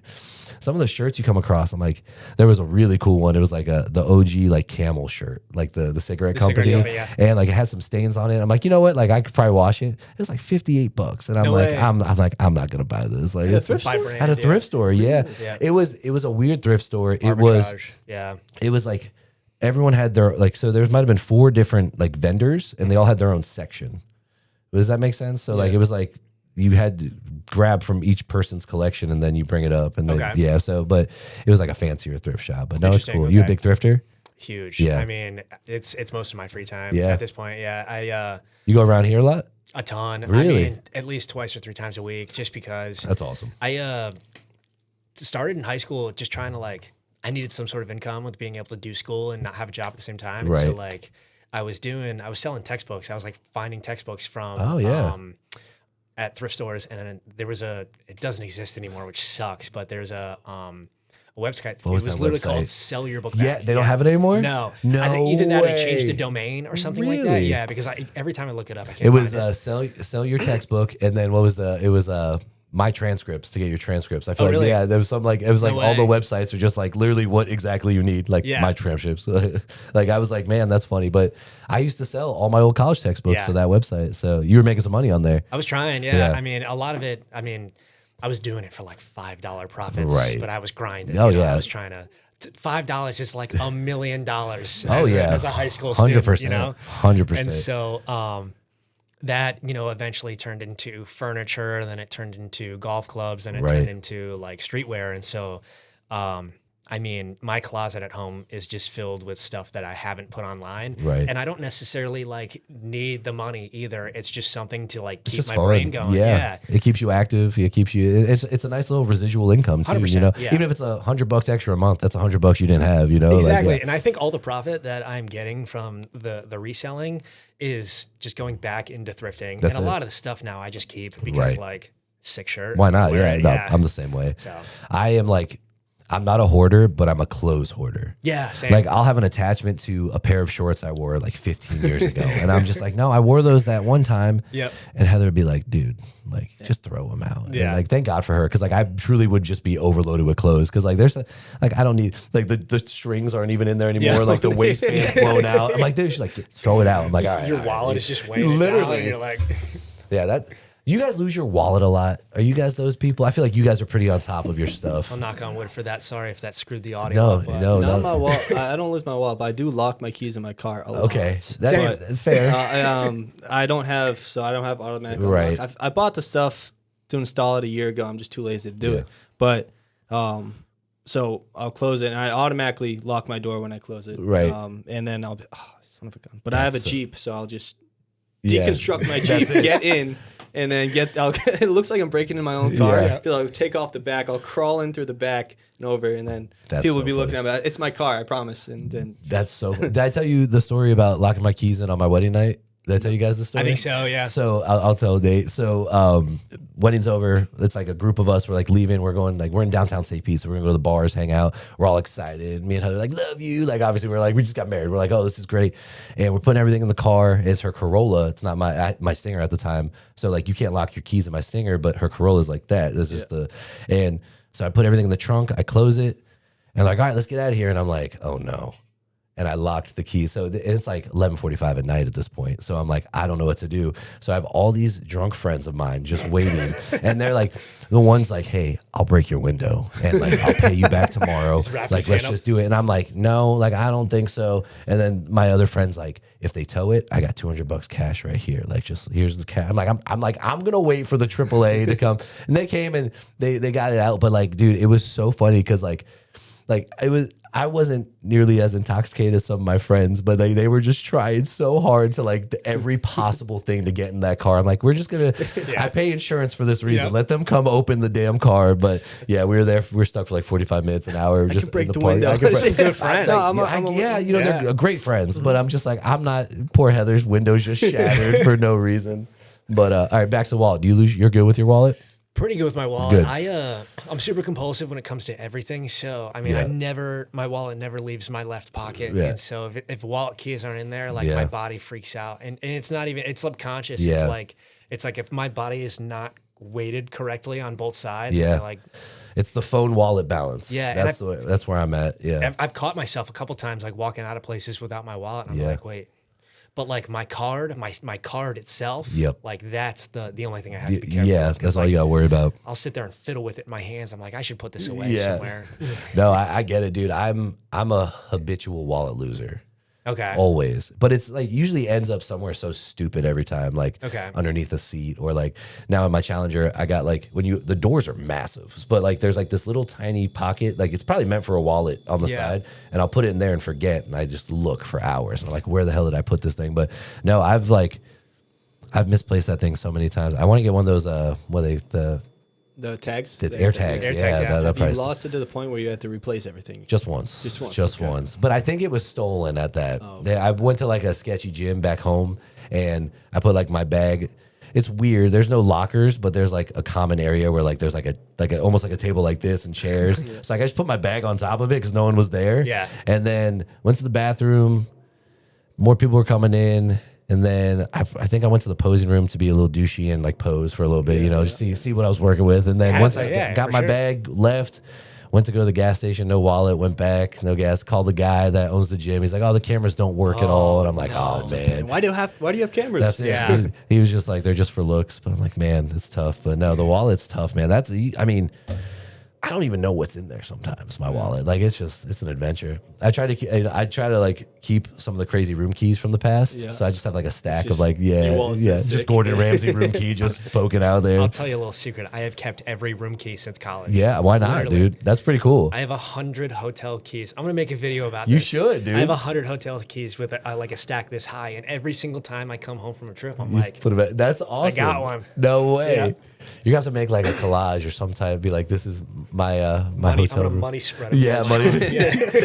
Some of the shirts you come across, I'm like, there was a really cool one. It was like the OG like camel shirt, like the cigarette The company, cigarette company, yeah. and like it had some stains on it. I'm like, you know what? Like I could probably wash it. It was like $58, and I'm No like, way. I'm not gonna buy this. Like At a it's thrift store? Brand, at a yeah. thrift store, yeah. Yeah. It was a weird thrift store. It was Arbitrage. like everyone had their like, so there might have been 4 different like vendors, and they all had their own section. Does that make sense? So like it was like you had to grab from each person's collection, and then you bring it up, and then Okay. yeah. So, but it was like a fancier thrift shop. But no, it's Interesting, cool. You a okay. big thrifter? Huge. Yeah. I mean, it's most of my free time Yeah. at this point. Yeah. I You go around here a lot? a ton. Really? I mean, at least 2 or 3 times a week, just because That's awesome. I started in high school just trying to like, I needed some sort of income with being able to do school and not have a job at the same time. And so Right. like I was selling textbooks. I was like finding textbooks from Oh, yeah. at thrift stores, and then there was it doesn't exist anymore, which sucks, but there's a website. What was it was that literally website? called Sell Your Book Back. Yeah, they don't have it anymore? No. No I think either that or they changed the way. domain or something like that. Really? Yeah, because every time I look it up, I can't It was find it. sell your textbook, and then what was it was my transcripts to get your transcripts. I feel Oh, like really? yeah, there was some like it was No like all the way. websites are just like literally what exactly you need, like Yeah. my transcripts. Like I was like, man, that's funny. But I used to sell all my old college textbooks Yeah. to that website, so you were making some money on there. I was trying, yeah. Yeah. I mean, a lot of it, I was doing it for like $5 profits, Right. but I was grinding. Oh, you know, yeah. I was trying to. $5 is like $1 million. Oh, as yeah. as a high school student, 100%, you know, 100%. And so that eventually turned into furniture, then it turned into golf clubs, then it Right. turned into like streetwear, and so I mean, my closet at home is just filled with stuff that I haven't put online. Right. And I don't necessarily like need the money either. It's just something to like keep just my fun. brain going. Yeah. It keeps you active. It keeps you, it's a nice little residual income too, 100%, you know, yeah. even if it's $100 extra a month, that's $100 you didn't have, you know? Exactly. Like, And I think all the profit that I'm getting from the reselling is just going back into thrifting. That's and a it. lot of the stuff now I just keep because Right. like sick shirt. why not? wear Yeah, it, no, I'm the same way. So I'm not a hoarder, but I'm a clothes hoarder. yeah, same. Like I'll have an attachment to a pair of shorts I wore like 15 years ago. And I'm just like, no, I wore those that one time. Yep. And Heather would be like, dude, like just throw them out. Yeah. And like, thank God for her. Cause like I truly would just be overloaded with clothes. Cause like there's I don't need like the strings aren't even in there anymore. Yeah. Like the waistband's blown out. I'm like, dude, she's like, throw it out. I'm like, all right. Your all right. wallet is just weighing Literally. it down. You're like, Yeah. You guys lose your wallet a lot. Are you guys those people? I feel like you guys are pretty on top of your stuff. I'll knock on wood for that. Sorry if that screwed the audio up. But Not my wallet. I don't lose my wallet, but I do lock my keys in my car a lot. Okay. But, That's fair. I don't have automatic unlock. Right. I bought the stuff to install it a year ago. I'm just too lazy to do Yeah. it. But so I'll close it, and I automatically lock my door when I close it. Right. And then I'll be, son of a gun. But I have a Jeep, so I'll just Yeah. deconstruct my Jeep, get in, and then it looks like I'm breaking in my own car. Yeah. I'll take off the back. I'll crawl in through the back and over, and then That's people so will be looking funny. at me. It's my car, I promise. And then That's so. Did I tell you the story about locking my keys in on my wedding night? Did I tell you guys the story? I think so, yeah. So I'll tell Nate. So wedding's over. It's like a group of us. We're like leaving. We're going like we're in downtown St. Pete. So we're gonna go to the bars, hang out. We're all excited. Me and Heather are like love you. Like obviously we're like we just got married. We're like oh this is great. And we're putting everything in the car. It's her Corolla. It's not my Stinger at the time. So like you can't lock your keys in my Stinger, but her Corolla is like that. This is and so I put everything in the trunk. I close it. And like all right, let's get out of here. And I'm like oh no. And I locked the key. So it's like 11:45 at night at this point. So I'm like, I don't know what to do. So I have all these drunk friends of mine just waiting. And they're like, the one's like, hey, I'll break your window. And like, I'll pay you back tomorrow. Like, let's just do it. And I'm like, no, like, I don't think so. And then my other friend's like, if they tow it, I got $200 cash right here. Like, just here's the cash. I'm like, I'm going to wait for the AAA to come. And they came and they got it out. But like, dude, it was so funny because like I wasn't nearly as intoxicated as some of my friends, but they were just trying so hard to like every possible thing to get in that car. I'm like, we're just gonna. I pay insurance for this reason. Yep. Let them come open the damn car. But yeah, we were there. We were stuck for like 45 minutes, an hour. We were just break in the the party. window. I could That's break, a good friend. No, you know, they're great friends, but I'm just like, I'm not. Poor Heather's window's just shattered for no reason. But all right, back to the wallet. Do you lose? You're good with your wallet? Pretty good with my wallet. Good. I'm super compulsive when it comes to everything. So I mean, Yeah. my wallet never leaves my left pocket. Yeah. And so if wallet keys aren't in there, like Yeah. my body freaks out. And it's not even it's subconscious. Yeah. It's like if my body is not weighted correctly on both sides. Yeah. And like It's the phone wallet balance. Yeah, and that's where I'm at. Yeah. I've caught myself a couple times like walking out of places without my wallet. And I'm Yeah. like, wait. But like my card itself, Yep. like that's the only thing I have to be careful Yeah, of. 'Cause, that's all like, you got to worry about. I'll sit there and fiddle with it in my hands. I'm like, I should put this away somewhere. No, I get it, dude. I'm a habitual wallet loser. Okay. Always. But it's like usually ends up somewhere so stupid every time, like Okay. underneath the seat or like now in my Challenger, I got like the doors are massive, but like there's like this little tiny pocket, like it's probably meant for a wallet on the Yeah. side, and I'll put it in there and forget, and I just look for hours. And I'm like, where the hell did I put this thing? But no, I've misplaced that thing so many times. I want to get one of those the tags, the air tags. Air Yeah, tags, yeah. that You price. lost it to the point where you had to replace everything. Just once. Just okay. once. But I think it was stolen at that. Oh, okay. I went to like a sketchy gym back home and I put like my bag. It's weird. There's no lockers, but there's like a common area where like there's like a almost like a table like this and chairs. So like I just put my bag on top of it because no one was there. Yeah. And then went to the bathroom. More people were coming in. And then I think I went to the posing room to be a little douchey and like pose for a little bit, just see what I was working with. And then once I got my bag, left, went to go to the gas station, no wallet, went back, no gas, called the guy that owns the gym. He's like, oh, the cameras don't work at all. And I'm like, oh, man. Why do you have cameras? That's it. Yeah. He was just like, they're just for looks. But I'm like, man, it's tough. But no, the wallet's tough, man. I I don't even know what's in there sometimes, my wallet. Like it's an adventure. I try to like keep some of the crazy room keys from the past. Yeah. So I just have like a stack Just of like, just sick. Gordon Ramsay room key just poking out there. I'll tell you a little secret. I have kept every room key since college. Yeah, why not, Literally. dude? That's pretty cool. I have 100 hotel keys. I'm gonna make a video about You this. should, dude. I have 100 hotel keys with like a stack this high, and every single time I come home from a trip, I'm like, Put it back. That's awesome. got one. No way. Yeah. You have to make like a collage or some type. Be like, this is my my money, hotel I'm gonna room. money spread it. Yeah, money.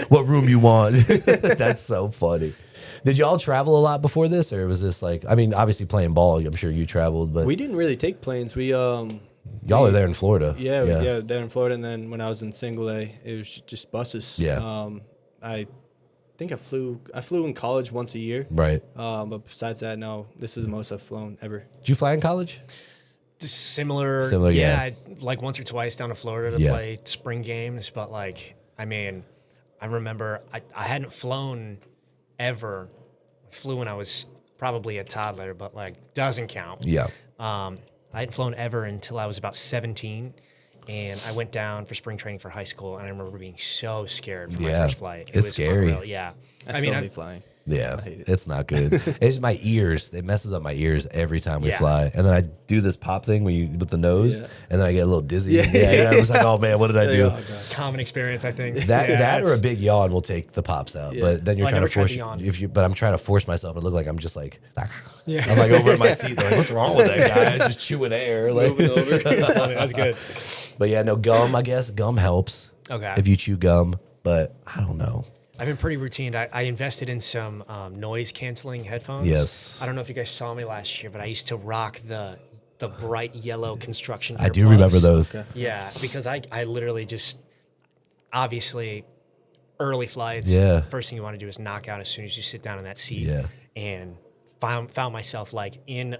What room you want? That's so funny. Did y'all travel a lot before this, or was this like? I mean, obviously playing ball. I'm sure you traveled, but We didn't really take planes. We y'all are there in Florida. yeah, there in Florida, and then when I was in single A, it was just buses. Yeah. I think I flew in college once a year. Right. But besides that, no, this is the most I've flown ever. Did you fly in college? Similar, yeah. I, like once or twice down to Florida to play spring games, but like, I mean, I remember I hadn't flown ever. Flew when I was probably a toddler, but like doesn't count. Yeah. I hadn't flown ever until I was about 17, and I went down for spring training for high school, and I remember being so scared for my first flight. It's scary. Unreal. Yeah. I still hate flying. Yeah, hate it. it's not good. It's my ears. It messes up my ears every time we Yeah. fly. And then I do this pop thing with the nose, Yeah. and then I get a little dizzy. Yeah. I was like, oh man, what did I do? Common experience, I think. That Yeah, or a big yawn will take the pops out. Yeah. But then you're I trying never to tried force to yawn. but I'm trying to force myself to look like I'm just like I'm like over in my seat. They're like, what's wrong with that guy? Just chewing air. Like, Moving over. That's funny. That's good. but yeah, no gum. I guess gum helps. Okay. If you chew gum, but I don't know. I've been pretty routine. I invested in some noise canceling headphones. Yes. I don't know if you guys saw me last year, but I used to rock the bright yellow construction. I do earplugs. remember those. Yeah, because I literally just obviously early flights. Yeah. First thing you want to do is knock out as soon as you sit down in that seat. Yeah. And found myself like in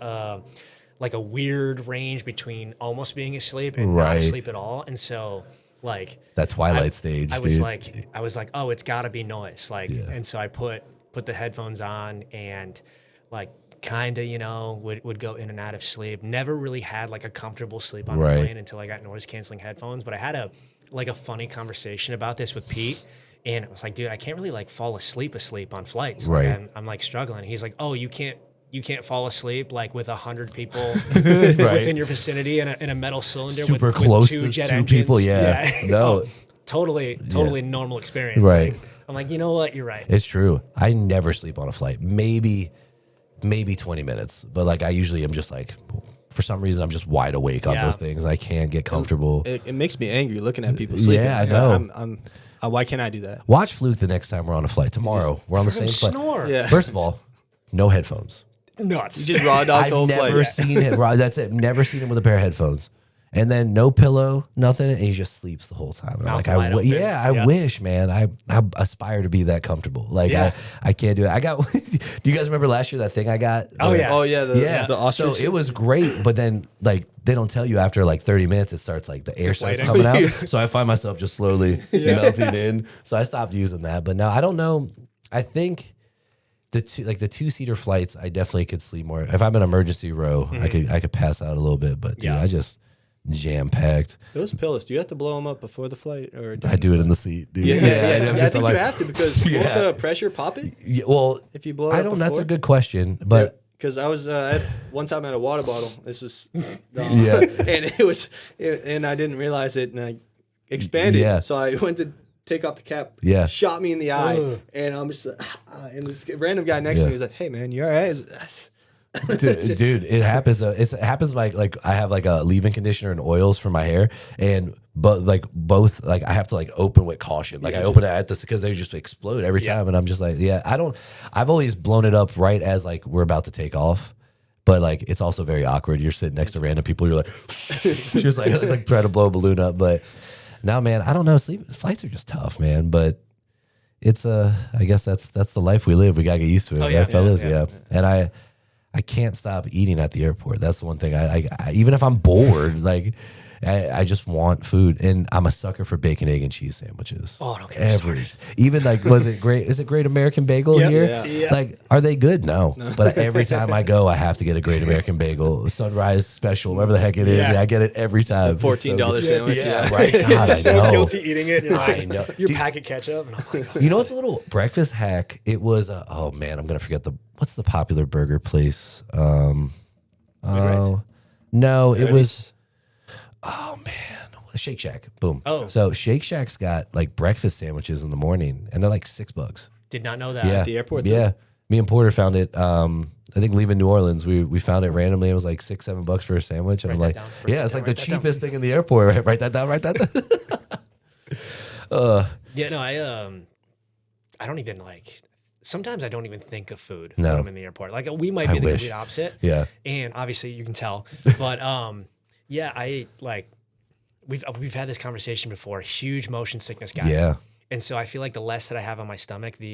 like a weird range between almost being asleep and not Right. asleep at all. And so like That twilight stage. I was dude. like, oh, it's got to be noise. Like, Yeah. and so I put the headphones on and like kind of, would go in and out of sleep. Never really had like a comfortable sleep on Right. a plane until I got noise canceling headphones. But I had a funny conversation about this with Pete. And it was like, dude, I can't really like fall asleep on flights. Like, Right. I'm like struggling. He's like, oh, you can't fall asleep like with 100 people Right. within your vicinity in a metal cylinder Super with close two to jet two engines. people. Yeah. No. Oh, totally normal experience. Right. Like, I'm like, you know what? You're right. It's true. I never sleep on a flight. Maybe 20 minutes. But like I usually am just like, for some reason, I'm just wide awake on Yeah. those things. I can't get comfortable. It makes me angry looking at people sleeping. Yeah, I So know. why can't I do that? Watch Fluke the next time we're on a flight. Tomorrow, we're on the You're same gonna flight. snore. Yeah. First of all, no headphones. Nuts. You just raw dog the whole I've flight. never seen it. That's it. Never seen him with a pair of headphones. And then no pillow, nothing, and he just sleeps the whole time. And I'm Mouth like, wide open. I Yeah. wish, man. I aspire to be that comfortable. Like, Yeah. I can't do it. I got. Do you guys remember last year that thing I got? Oh, yeah. Oh yeah, the ostrich. So it was great, but then like they don't tell you after like 30 minutes it starts like the air starts Deflating. coming out. So I find myself just slowly melting in. So I stopped using that. But now I don't know. I think the two-seater flights, I definitely could sleep more. If I'm in emergency row, I could pass out a little bit. But dude, Yeah. I just jam packed. Those pillows. Do you have to blow them up before the flight or? I do it in the seat, dude. Yeah, I'm I just think like- you have to because Yeah. won't the pressure pop it Yeah, well, if you blow it I up don't. That's a before? good question, but. Because I was one time at a water bottle. This was, Yeah. and I didn't realize it, and I expanded. Yeah. So I went to take off the cap. Yeah. Shot me in the eye, and I'm just, and this random guy next to Yeah. me was like, "Hey man, you all right?" Dude, it happens. It happens like I have like a leave-in conditioner and oils for my hair, but like both like I have to like open with caution. Like I open it at this because they just explode every time, and I'm just like, I've always blown it up right as like we're about to take off, but like it's also very awkward. You're sitting next to random people. You're like, just like it's like trying to blow a balloon up. But now, man, I don't know. Flights are just tough, man. But it's I guess that's the life we live. We gotta get used to it, right, yeah. fellas? Yeah. And I can't stop eating at the airport. That's the one thing. I even if I'm bored, like I just want food, and I'm a sucker for bacon, egg, and cheese sandwiches. Oh, don't get me started. Even like, was it great? Is it Great American Bagel here? Yeah. Like, are they good? No. But every time I go, I have to get a Great American Bagel, Sunrise Special, whatever the heck it is. Yeah. I get it every time. $14 sandwich. Yeah, right. God, I So know. guilty eating it. You're I like, know. your Dude, packet ketchup. And I'm like, you know what's a little breakfast hack? It was oh man, I'm gonna forget what's the popular burger place? No, it was oh man, Shake Shack. Boom. Oh. So Shake Shack's got like breakfast sandwiches in the morning, and they're like $6. did not know that. Yeah, At the airport, Yeah, too? me and Porter found it. I think leaving New Orleans, we found it randomly. It was like $6-7 for a sandwich, and I'm like, that down. yeah, it's Write like the that down. cheapest thing in the airport. Right? Write that down. Write that down. Yeah, no, I don't even like. Sometimes I don't even think of food No. when I'm in the airport. Like we might I be the wish. complete opposite. Yeah. And obviously you can tell, but yeah, I like we've had this conversation before. Huge motion sickness guy. Yeah. And so I feel like the less that I have on my stomach, the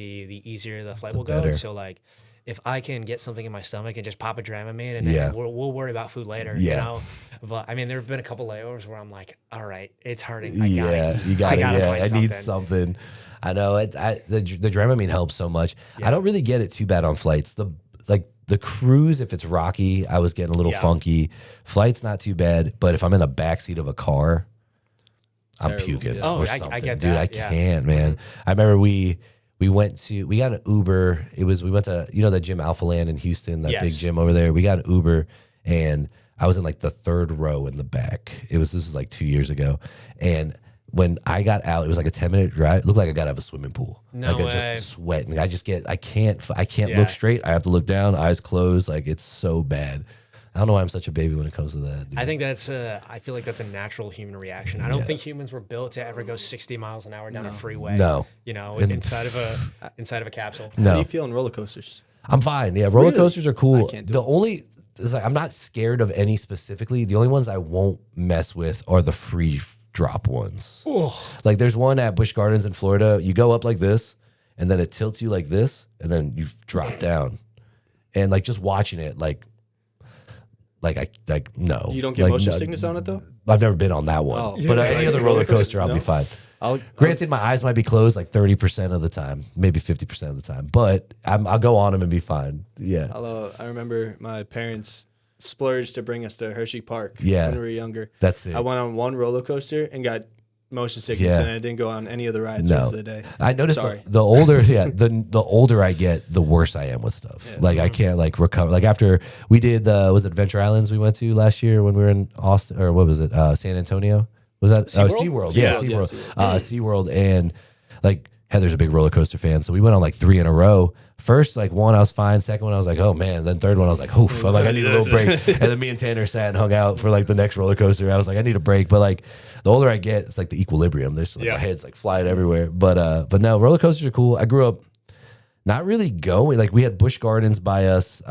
easier the flight will go. better. And so like, if I can get something in my stomach and just pop a Dramamine, and Yeah. then we'll worry about food later. Yeah. You know. But I mean, there have been a couple layovers where I'm like, all right, it's hurting. I need something. I know the Dramamine helps so much. I don't really get it too bad on flights. The cruise, if it's rocky, I was getting a little funky. Flight's not too bad, but if I'm in the backseat of a car, I'm Terrible, puking. yeah. Oh, or I something. get Dude, that, I yeah. can't, man. I remember we got an Uber. We went to the gym Alpha Land in Houston, that big Yes. gym over there. We got an Uber, and I was in like the third row in the back. This was like 2 years ago, and when I got out, it was like a 10-minute drive. It looked like I got out of a swimming pool. No like I way. just sweating. I can't Yeah. look straight. I have to look down, eyes closed. Like it's so bad. I don't know why I'm such a baby when it comes to that. Dude. I think I feel like that's a natural human reaction. I don't think humans were built to ever go 60 miles an hour down a freeway. No. You know, And- inside of a capsule. How do No, you feel on roller coasters? I'm fine. Yeah, roller coasters are cool. I can't do The only it's like I'm not scared of any specifically. The only ones I won't mess with are the free drop ones. Like there's one at Busch Gardens in Florida. You go up like this, and then it tilts you like this, and then you drop down. And like just watching it, no. You don't get motion sickness on it though? I've never been on that one, Oh. but any other roller coaster, I'll be fine. Granted, my eyes might be closed like 30% of the time, maybe 50% of the time, but I'll go on them and be fine. Yeah. Although I remember my parents splurged to bring us to Hershey Park Yeah. when we were younger. That's it. I went on one roller coaster and got motion sickness, Yeah. and I didn't go on any of the rides the rest of the day. I noticed Sorry. the older, the older I get, the worse I am with stuff. Like I can't like recover. Like after we did was it Adventure Islands we went to last year when we were in Austin, or what was it? San Antonio? Was that SeaWorld? Yeah, SeaWorld. SeaWorld. And like Heather's a big roller coaster fan, so we went on like 3 in a row. First, like one, I was fine. Second one, I was like, oh man. Then third one, I was like, oof. I'm like, I need a little break. And then me and Tanner sat and hung out for like the next roller coaster. I was like, I need a break. But like the older I get, it's like the equilibrium. There's like my head's like flying everywhere. But no, roller coasters are cool. I grew up not really going. Like we had Busch Gardens by us.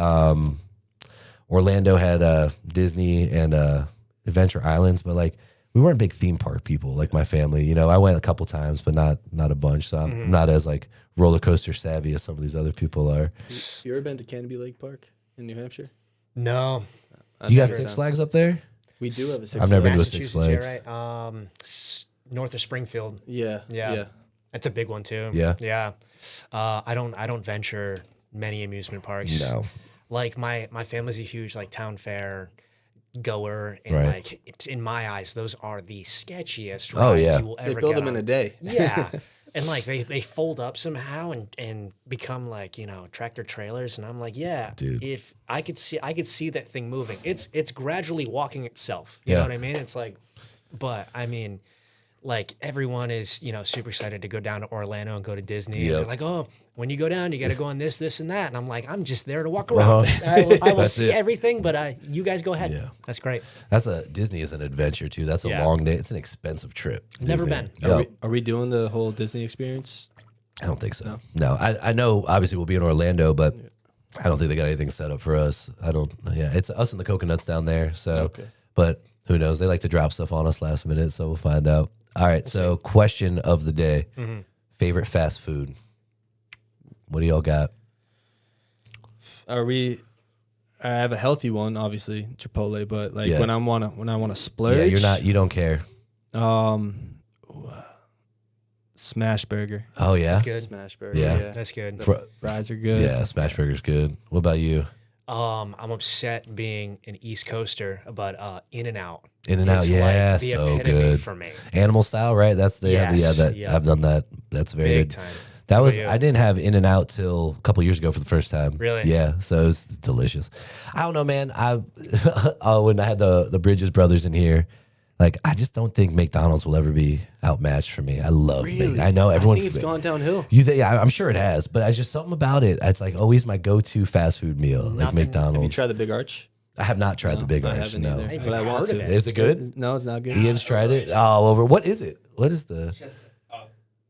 Orlando had Disney and Adventure Islands, but like we weren't big theme park people like my family. You know, I went a couple times, but not a bunch. So I'm not as like roller coaster savvy as some of these other people are. You ever been to Canby Lake Park in New Hampshire? No. You got Six Flags up there? We do have a Six I've never been to a Flags. Six Massachusetts, Flags. yeah, right? North of Springfield. Yeah. That's a big one too. Yeah. Yeah. I don't venture many amusement parks. No. Like my family's a huge like town fair goer, and Right. like it's, in my eyes, those are the sketchiest rides Oh, yeah. you will ever They build get them in on. a day. Yeah. And like they fold up somehow and become like, tractor trailers. And I'm like, yeah, Dude. if I could see that thing moving, it's gradually walking itself. You Yeah. know what I mean? It's like, but I mean, like everyone is, super excited to go down to Orlando and go to Disney. And Yep. they're like, oh, when you go down, you got to go on this, and that. And I'm like, I'm just there to walk around. I will That's see it. everything, but you guys go ahead. Yeah. That's great. Disney is an adventure too. That's a Yeah. long day. It's an expensive trip. Never Disney. been. Yeah. Are we doing the whole Disney experience? I don't think so. No, I know obviously we'll be in Orlando, but I don't think they got anything set up for us. It's us and the coconuts down there. So, Okay. but who knows? They like to drop stuff on us last minute, so we'll find out. All right. So, question of the day: favorite fast food. What do y'all got? Are we I have a healthy one, obviously Chipotle, but like Yeah. when I wanna splurge, you don't care. Smash burger. Oh yeah, That's good. Smash burger. Yeah. Yeah. That's good. The fries are good. yeah. Smash burger's good. What about you? I'm upset being an East Coaster, but In-N-Out. In-N-Out, is yeah, like the so epitome good. for me. Animal style, right? That's the Yes, I've done that. That's very Big good. time. That was What about you? I didn't have In-N-Out till a couple years ago for the first time. Really? Yeah, so it was delicious. I don't know, man. When I had the Bridges brothers in here, like I just don't think McDonald's will ever be outmatched for me. I love Really? I know everyone. I think it's gone downhill. I'm sure it has, but it's just something about it. It's like always my go-to fast food meal, like Nothing- McDonald's. Have you tried the Big Arch? I have not tried the Big I Arch. haven't No, either, Hey, but I I've want heard to. of it. Is it good? No, it's not good. Ian's tried it. Oh, over. What is it? What is the It's just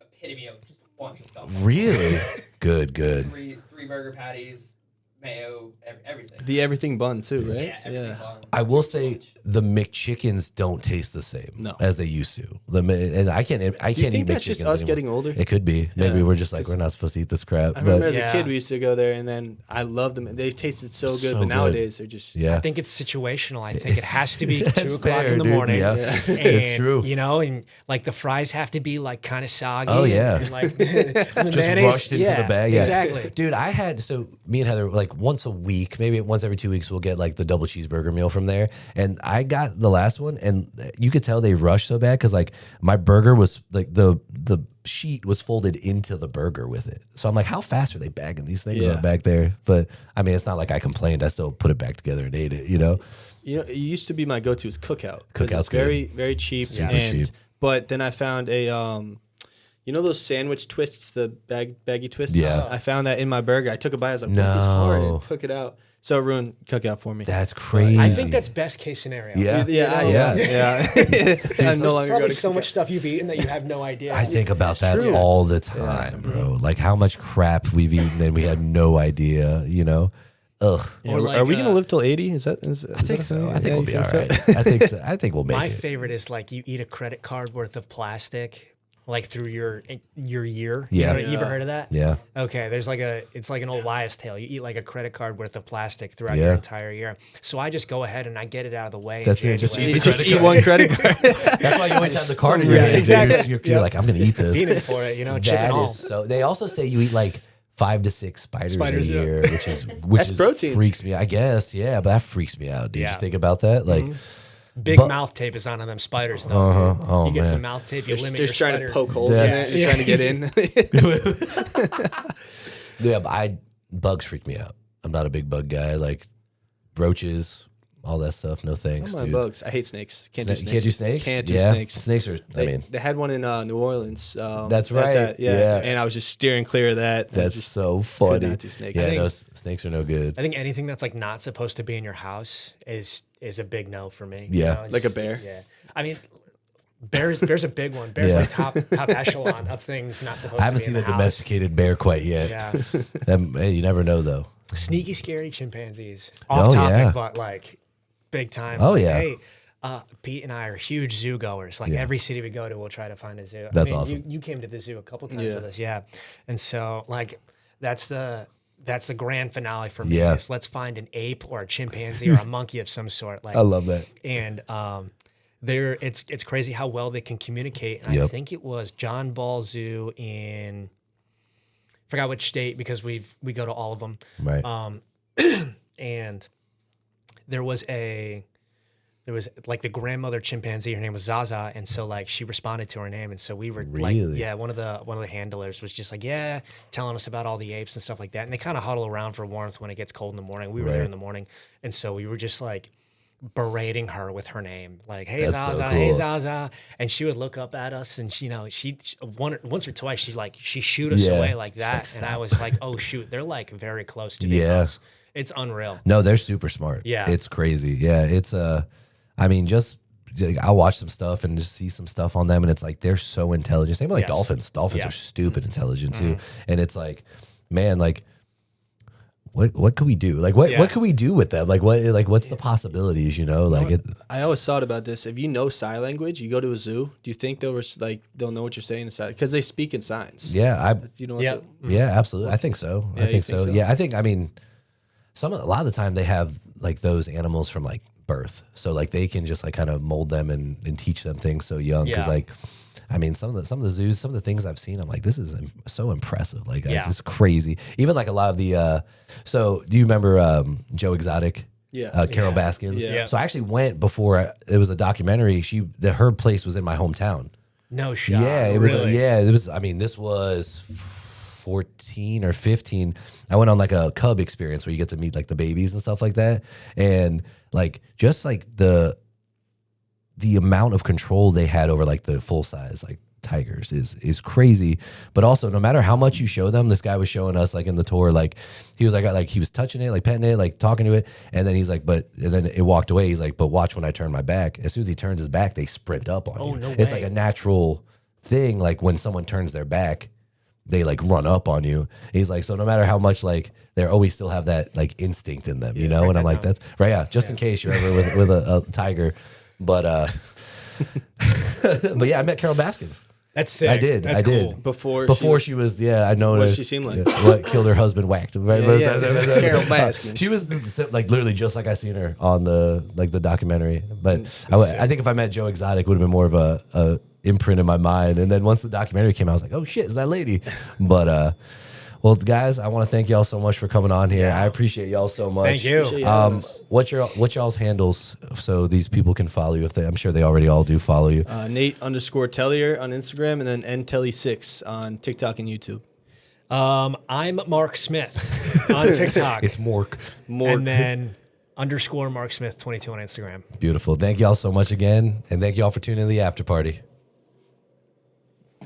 epitome of just a bunch of stuff. really good? Good. Three burger patties, mayo, everything. The everything bun too, right? Yeah, everything. On. I will say the McChickens don't taste the same No. as they used to. And I can't Do you eat think that's McChickens just us anymore. getting older? It could be. Maybe Yeah, we're just like we're not supposed to eat this crap. I remember But as Yeah. a kid we used to go there, and then I loved them. They tasted so good, So but good. nowadays they're just yeah, I think it's situational. I think it It's- has to be that's 2 o'clock fair, in the dude. morning. Yeah. And, It's true. You know, and like the fries have to be like kind of soggy. Oh, yeah. And like the just mayonnaise, rushed into the bag. Yeah. Exactly. Dude, I had me and Heather like once a week, maybe once every 2 weeks, we'll get like the double cheeseburger meal from there. And I got the last one, and you could tell they rushed so bad because like my burger was like the sheet was folded into the burger with it. So I'm like, how fast are they bagging these things Yeah. up back there? But I mean, it's not like I complained. I still put it back together and ate it. You know? You know, it used to be my go-to is Cookout. 'Cause Cookout's it's very, very cheap. Super and, cheap. But then I found a, you know those sandwich twists, the baggy twists? Yeah. I found that in my burger. I took a bite. I was like, "What this hard?" No. And took it out. So it ruined Cookout for me. That's crazy. I think that's best case scenario. Yeah. yeah, Yeah. yeah. I no longer go Probably to so Cookout. much stuff you've eaten that you have no idea. I think about that true. all the time, bro. Like how much crap we've eaten and we had no idea, you know? Ugh. Yeah, Or are we like, gonna live till 80? Is that? I think so. I think we'll be you all think right. so? I think so. I think we'll make My it. favorite is like you eat a credit card worth of plastic, like through your year. Yeah. You ever heard of that? Yeah. Okay, there's like it's like an old wives' tale. You eat like a credit card worth of plastic throughout Yeah. your entire year. So I just go ahead and I get it out of the way. in That's it, just January. eat You the just credit eat card. one credit card. That's why you always have the card in your Yeah, hand. exactly. You're like, I'm gonna eat this. Fiending for it, you know, chip and That all. is so. They also say you eat like 5 to 6 spiders Spiders, a yeah. year, which is That's protein. freaks me. I guess, yeah, but that freaks me out. Do you Yeah. just think about that? Like, Big But- mouth tape is on them spiders though. Uh-huh. dude. Oh, you get man. some mouth tape, you limit They're your just trying spider. to poke holes Yeah. in it. They're trying to get in. yeah, but bugs freak me out. I'm not a big bug guy. Like roaches, all that stuff. No thanks, Oh my dude. bugs. I hate snakes. Can't do You snakes. can't do snakes. Can't do yeah. snakes. Snakes are. They had one in New Orleans. That's at right. that- Yeah. And I was just steering clear of that. that's just, so funny. not do snakes. Yeah, I think- no, snakes are no good. I think anything that's like not supposed to be in your house is a big no for me. Yeah. It's Like a just- bear? Yeah. I mean, bear's a big one. Bear's Yeah. like top echelon of things not supposed I haven't to be seen in a the house. domesticated bear quite yet. Yeah. Hey, you never know though. Sneaky, scary chimpanzees. Off Oh, topic, yeah. but like big time. Oh, yeah. Hey, Pete and I are huge zoo goers. Like Yeah. every city we go to, we'll try to find a zoo. That's awesome. You came to the zoo a couple times Yeah. with us, yeah. And so like that's the grand finale for me. Yeah. Is let's find an ape or a chimpanzee or a monkey of some sort. Like I love that. and it's crazy how well they can communicate. And I Yep. think it was John Ball Zoo in forgot which state because we go to all of them. Right. And there was like the grandmother chimpanzee. Her name was Zaza, and so like she responded to her name, and so we were Really? like, yeah, one of the handlers was just like, yeah, telling us about all the apes and stuff like that, and they kind of huddle around for warmth when it gets cold in the morning. We were there Right. in the morning, and so we were just like berating her with her name, like, hey That's so Zaza, hey cool. Zaza, and she would look up at us, and she once or twice she shoot us Yeah. away like She's that, like, and I "Stop." was like, oh shoot, they're like very close to being Yeah. us. It's unreal. No, they're super smart. Yeah. It's crazy. Yeah. It's I mean, just like, I'll watch some stuff and just see some stuff on them, and it's like they're so intelligent. Same with like Yes. dolphins. Dolphins Yeah. Mm-hmm. are stupid intelligent too. And it's like, man, like what could we do? Like what Yeah. could we do with them? Like what's the possibilities, you know? Like it I always thought about this. If you know sign language, you go to a zoo. Do you think they'll know what you're saying in sign? Because they speak in signs. yeah, You know. Yeah. What yeah, absolutely. I think so. Yeah, I you think think so. so? Yeah, I mean a lot of the time they have like those animals from like birth, so like they can just like kind of mold them and teach them things so young. Because like, I mean, some of the zoos, some of the things I've seen, I'm like, this is so impressive. Like, it's just crazy. Even like a lot of the. So, do you remember Joe Exotic? Yeah. Carol Baskins. Yeah. So I actually went before it was a documentary. Her place was in my hometown. No shot. Yeah, it was. Really? It was. I mean, this was 14 or 15. I went on like a cub experience where you get to meet like the babies and stuff like that, and like just like the amount of control they had over like the full size like tigers is crazy. But also, no matter how much you show them, this guy was showing us like in the tour, like he was like he was touching it, like petting it, like talking to it, and then he's like, and then it walked away. He's like, but watch when I turn my back. As soon as he turns his back, they sprint up on you. No It's way. like a natural thing. Like when someone turns their back, they like run up on you. He's like, so no matter how much like they're always still have that like instinct in them, you know? And I'm like, that's right. Yeah. Just in case you're ever with a tiger. But, but yeah, I met Carol Baskins. That's sick. I did. That's I cool. did. Before she was, I know. What did she seem like? What killed her husband whacked. Right? Carol Baskins. She was like literally just like I seen her on the documentary. But I think if I met Joe Exotic, would have been more of a imprint in my mind. And then once the documentary came out, I was like, oh shit, is that lady? But well, guys, I want to thank y'all so much for coming on here. I appreciate y'all so much. Thank you. Appreciate you. What y'all's handles so these people can follow you? I'm sure they already all do follow you. Nate_Tellier on Instagram, and then ntelly6 on TikTok and YouTube. I'm Mark Smith on TikTok. It's Mork. And then _Mark Smith 22 on Instagram. Beautiful. Thank y'all so much again, and thank y'all for tuning in to the after party.